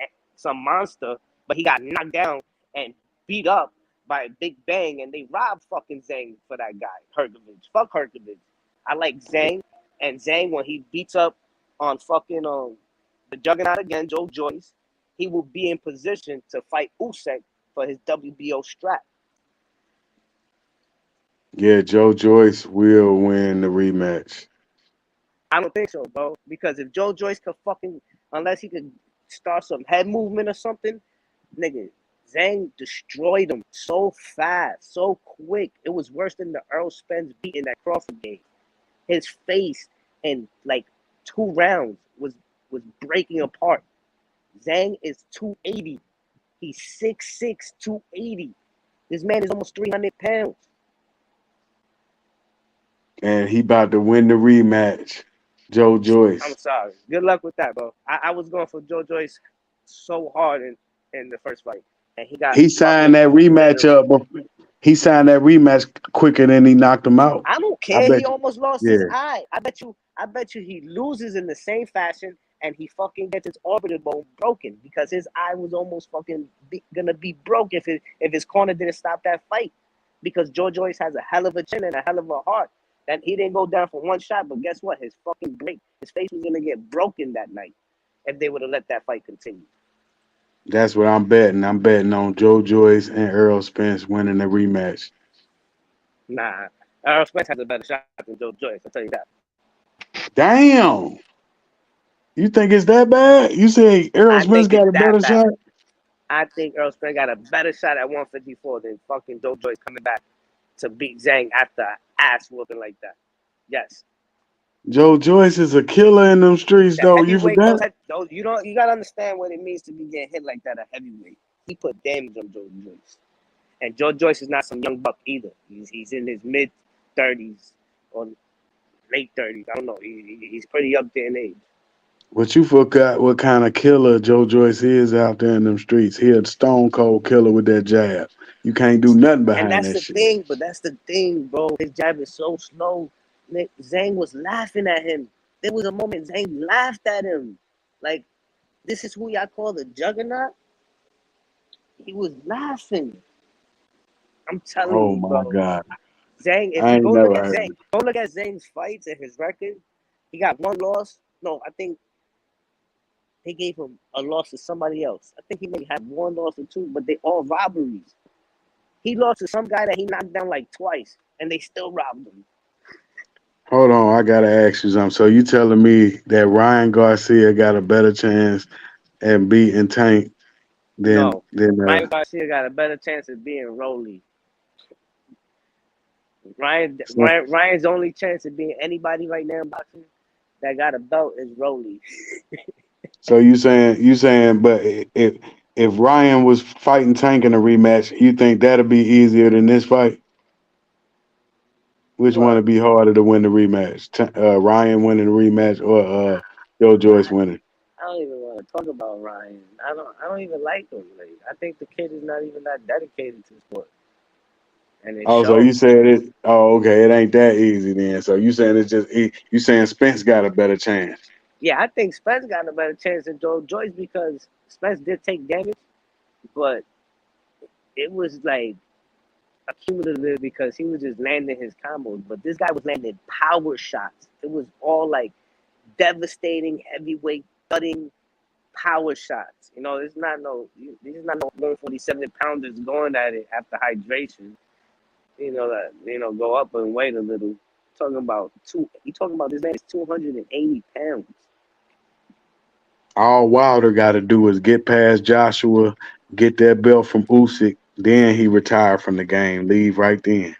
monster, but he got knocked down and beat up by Big Bang, and they robbed fucking Zhang for that guy, Hergovich. Fuck Hergovich. I like Zhang, and Zhang, when he beats up on fucking the juggernaut again, Joe Joyce, he will be in position to fight Usyk for his WBO strap. yeah, Joe Joyce will win the rematch. I don't think so, bro. Because if Joe Joyce could fucking, unless he could start some head movement or something, nigga, Zhang destroyed him so fast, so quick. It was worse than the Earl Spence beat in that Crawford game. His face in like 2 rounds was breaking apart. Zhang is 280. He's 6'6", 280. This man is almost 300 pounds. And he about to win the rematch. Joe I'm Joyce. sorry. Good luck with that, bro. I was going for Joe Joyce so hard in the first fight, and he got He signed fucking that rematch obliterated. up. He signed that rematch quicker than he knocked him out. I don't I care. He bet you. almost lost his Yeah. eye. I bet you he loses in the same fashion, and he fucking gets his orbital bone broken because his eye was almost fucking gonna be broke if his corner didn't stop that fight. Because Joe Joyce has a hell of a chin and a hell of a heart. That he didn't go down for one shot, but guess what? His face was gonna get broken that night if they would have let that fight continue. That's what I'm betting. I'm betting on Joe Joyce and Earl Spence winning the rematch. Nah, Earl Spence has a better shot than Joe Joyce. I'll tell you that. Damn. You think it's that bad? You say Earl I Spence think got it's a better that shot? bad. I think Earl Spence got a better shot at 154 than fucking Joe Joyce coming back to beat Zhang after ass whooping like that. Yes. Joe Joyce is a killer in them streets, The though. You heavyweight, forgot? those you gotta understand what it means to be getting hit like that at heavyweight. He put damage on Joe Joyce. And Joe Joyce is not some young buck either. He's in his mid-30s or late 30s. I don't know. He's pretty up there in age. But you forgot what kind of killer Joe Joyce is out there in them streets. He a stone cold killer with that jab. You can't do nothing And behind that's that the shit. thing, but that's the thing, bro. His jab is so slow. Nick, Zhang was laughing at him. There was a moment Zhang laughed at him. Like, this is who y'all call the juggernaut? He was laughing. I'm telling Oh you, my bro. God. Zhang, if I you ain't go look never at heard Zhang, it. go look at Zhang's fights and his record. He got one loss. No, I think they gave him a loss to somebody else. I think he may have one loss or two, but they all robberies. He lost to some guy that he knocked down like twice, and they still robbed him. Hold on, I gotta ask you something. So you telling me that Ryan Garcia got a better chance at beating Tank than No, than Ryan Garcia got a better chance of being Rolly. so, Ryan's only chance of being anybody right now in boxing that got a belt is Rolly. so you saying but if Ryan was fighting Tank in a rematch, you think that'd be easier than this fight? Which one What? would be harder to win the rematch? Ryan winning the rematch or Joe Joyce winning? I don't even want to talk about Ryan. I don't even like him. Like, I think the kid is not even that dedicated to sport, and it Oh, so shows. you said it. Oh, okay, it ain't that easy then. So you saying it's just you saying Spence got a better chance? Yeah, I think Spence got a better chance than Joe Joyce because Spence did take damage, but it was like accumulative because he was just landing his combos. But this guy was landing power shots. It was all like devastating heavyweight thudding power shots. You know, this is not no 147 pounders going at it after hydration. Go up and weight a little. Talking about this man is 280 pounds. All Wilder got to do is get past Joshua, get that belt from Usyk, then he retire from the game. Leave right then.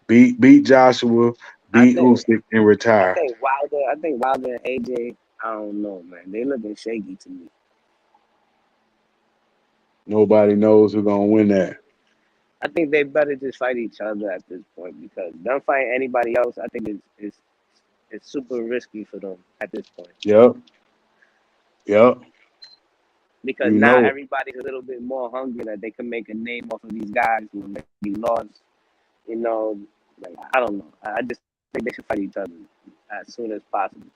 Beat Joshua, I beat think Usyk, and retire. I think Wilder and AJ, I don't know, man. They looking shaky to me. Nobody knows who's gonna win that. I think they better just fight each other at this point because them fighting anybody else, I think it's super risky for them at this point. Yep, yep. Because You now know it. everybody's a little bit more hungry that they can make a name off of these guys who maybe lost. You know, like I don't know. I just think they should fight each other as soon as possible.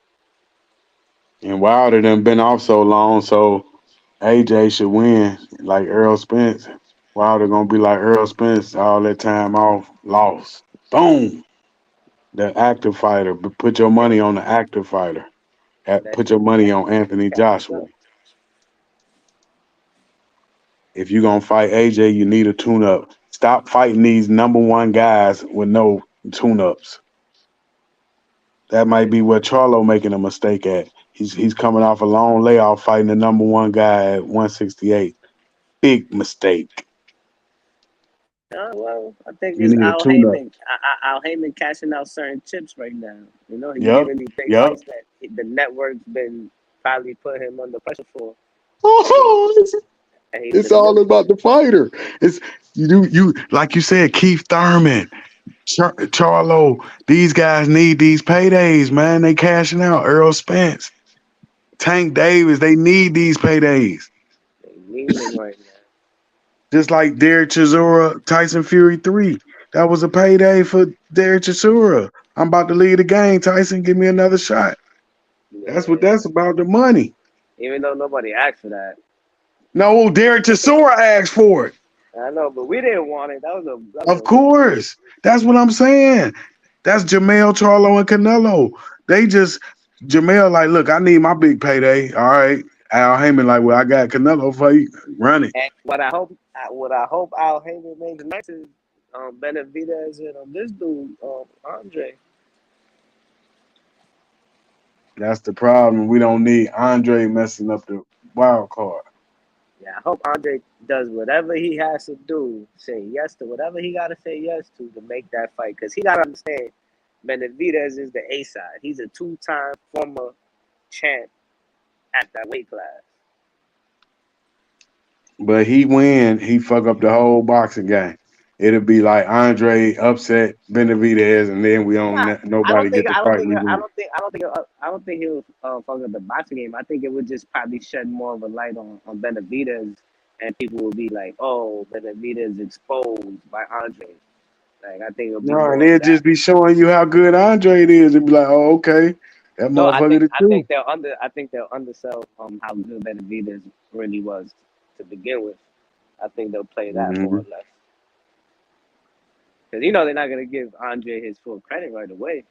And Wilder done been off so long, so AJ should win like Earl Spence. Wilder gonna be like Earl Spence, all that time off, lost. Boom. The active fighter. Put your Yeah, money on the active fighter. that Put shit your money on catches Anthony catches Joshua. up. If you're gonna fight AJ, you need a tune up. Stop fighting these number one guys with no tune ups. That might be where Charlo making a mistake at. He's coming off a long layoff fighting the number one guy at 168. Big mistake. Well, I think You it's need a Al tune up. Heyman. Al Heyman cashing out certain chips right now. You know, he's Yep. giving these big Yep. fights that the network's been probably putting him under pressure for, and Oh, he's it's all delivering. about the fighter. It's you like you said, Keith Thurman, Charlo. These guys need these paydays, man. They cashing out. Earl Spence, Tank Davis. They need these paydays. They need him right now. Just like Derek Chisora, Tyson Fury 3. That was a payday for Derek Chisora. I'm about to leave the game. Tyson, give me another shot. That's what Yeah, that's about, the money. even though nobody asked for that. No, Derek Chisora asked for it. I know, but we didn't want it. Of course. That's what I'm saying. That's Jamel, Charlo, and Canelo. They just, Jamel, like, look, I need my big payday. All right. Al Heyman, like, well, I got Canelo for you. Run it. And what I hope Al Heyman makes next is Benavidez and this dude Andre. That's the problem. We don't need Andre messing up the wild card. Yeah, I hope Andre does whatever he has to do, say yes to whatever he got to say yes to make that fight. Because he got to understand, Benavidez is the A side. He's a two-time former champ at that weight class. But he win, he fuck up the whole boxing game. it'll be like Andre upset Benavidez, and then we Nah, don't nobody get the fight we want. I don't think he'll fuck up the boxing game. I think it would just probably shed more of a light on Benavidez, and people will be like, "Oh, Benavidez exposed by Andre." Like I think it'll be No, and more of they'll that. just be showing you how good Andre it is, and be like, oh, okay, that No, motherfucker the truth. I think they'll undersell how good Benavidez really was to begin with. I think they'll play that more Hmm. or less because you know they're not gonna give Andre his full credit right away.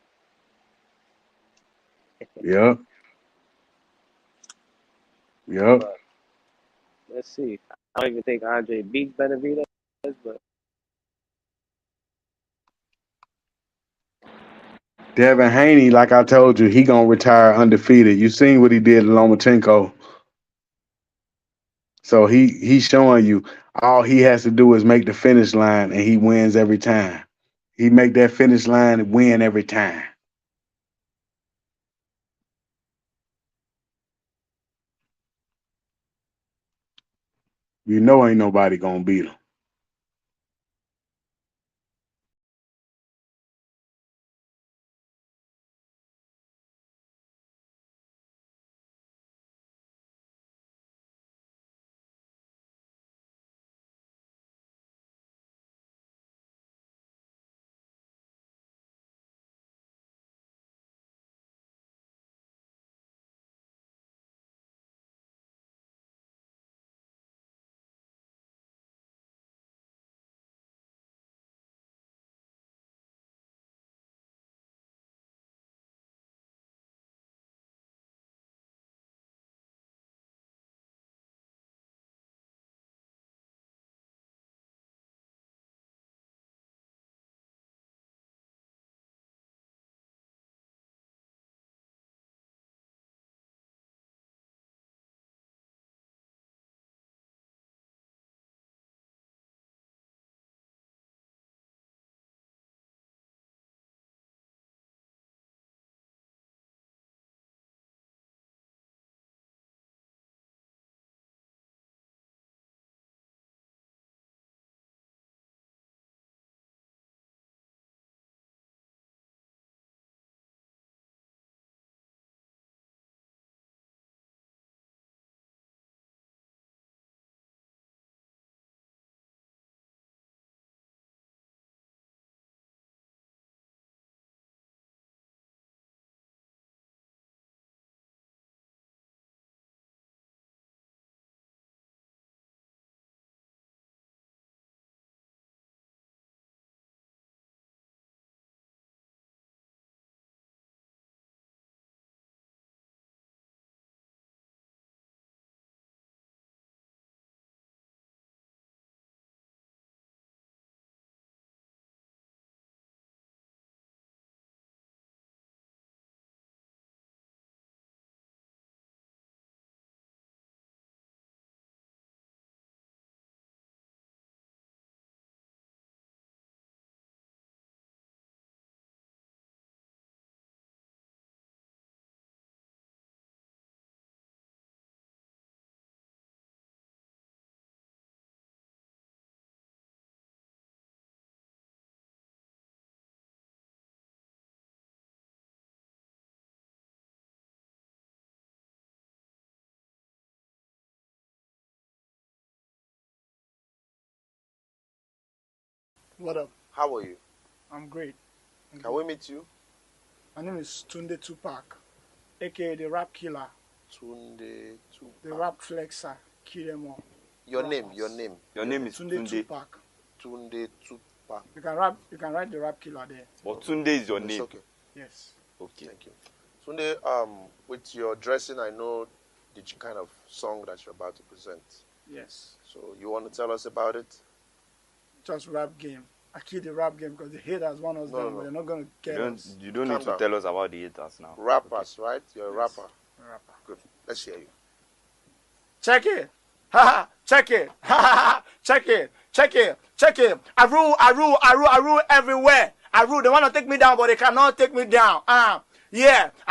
Yep, yep. But let's see. I don't even think Andre beats Benavidez, but Devin Haney, like I told you, he gonna retire undefeated. You seen what he did to Lomachenko. So he's showing you all he has to do is make the finish line and he wins every time. He make that finish line and win every time. You know ain't nobody gonna beat him. What up? How are you? I'm great. Can we meet you? My name is Tunde Tupac, aka the Rap Killer, Tunde the Tupac. Rap Flexer, kill them all. Your name. Your name is Tunde Tunde. Tupac. Tunde Tupac. You can write the Rap Killer there. But Tunde is your It's name. okay. Yes. Okay. Thank you. Tunde, with your dressing, I know the kind of song that you're about to present. Yes. So you want to tell us about it? Just rap game. I kill the rap game because the haters want us down, but they're not gonna get us. You don't Calm need to down. tell us about the haters now. Rappers, right? You're a Yes. rapper. A rapper. Good. Let's hear you. Check it. Ha ha. Check it. Ha ha ha. Check it. Check it. Check it. I rule everywhere. I rule. They want to take me down, but they cannot take me down. Yeah.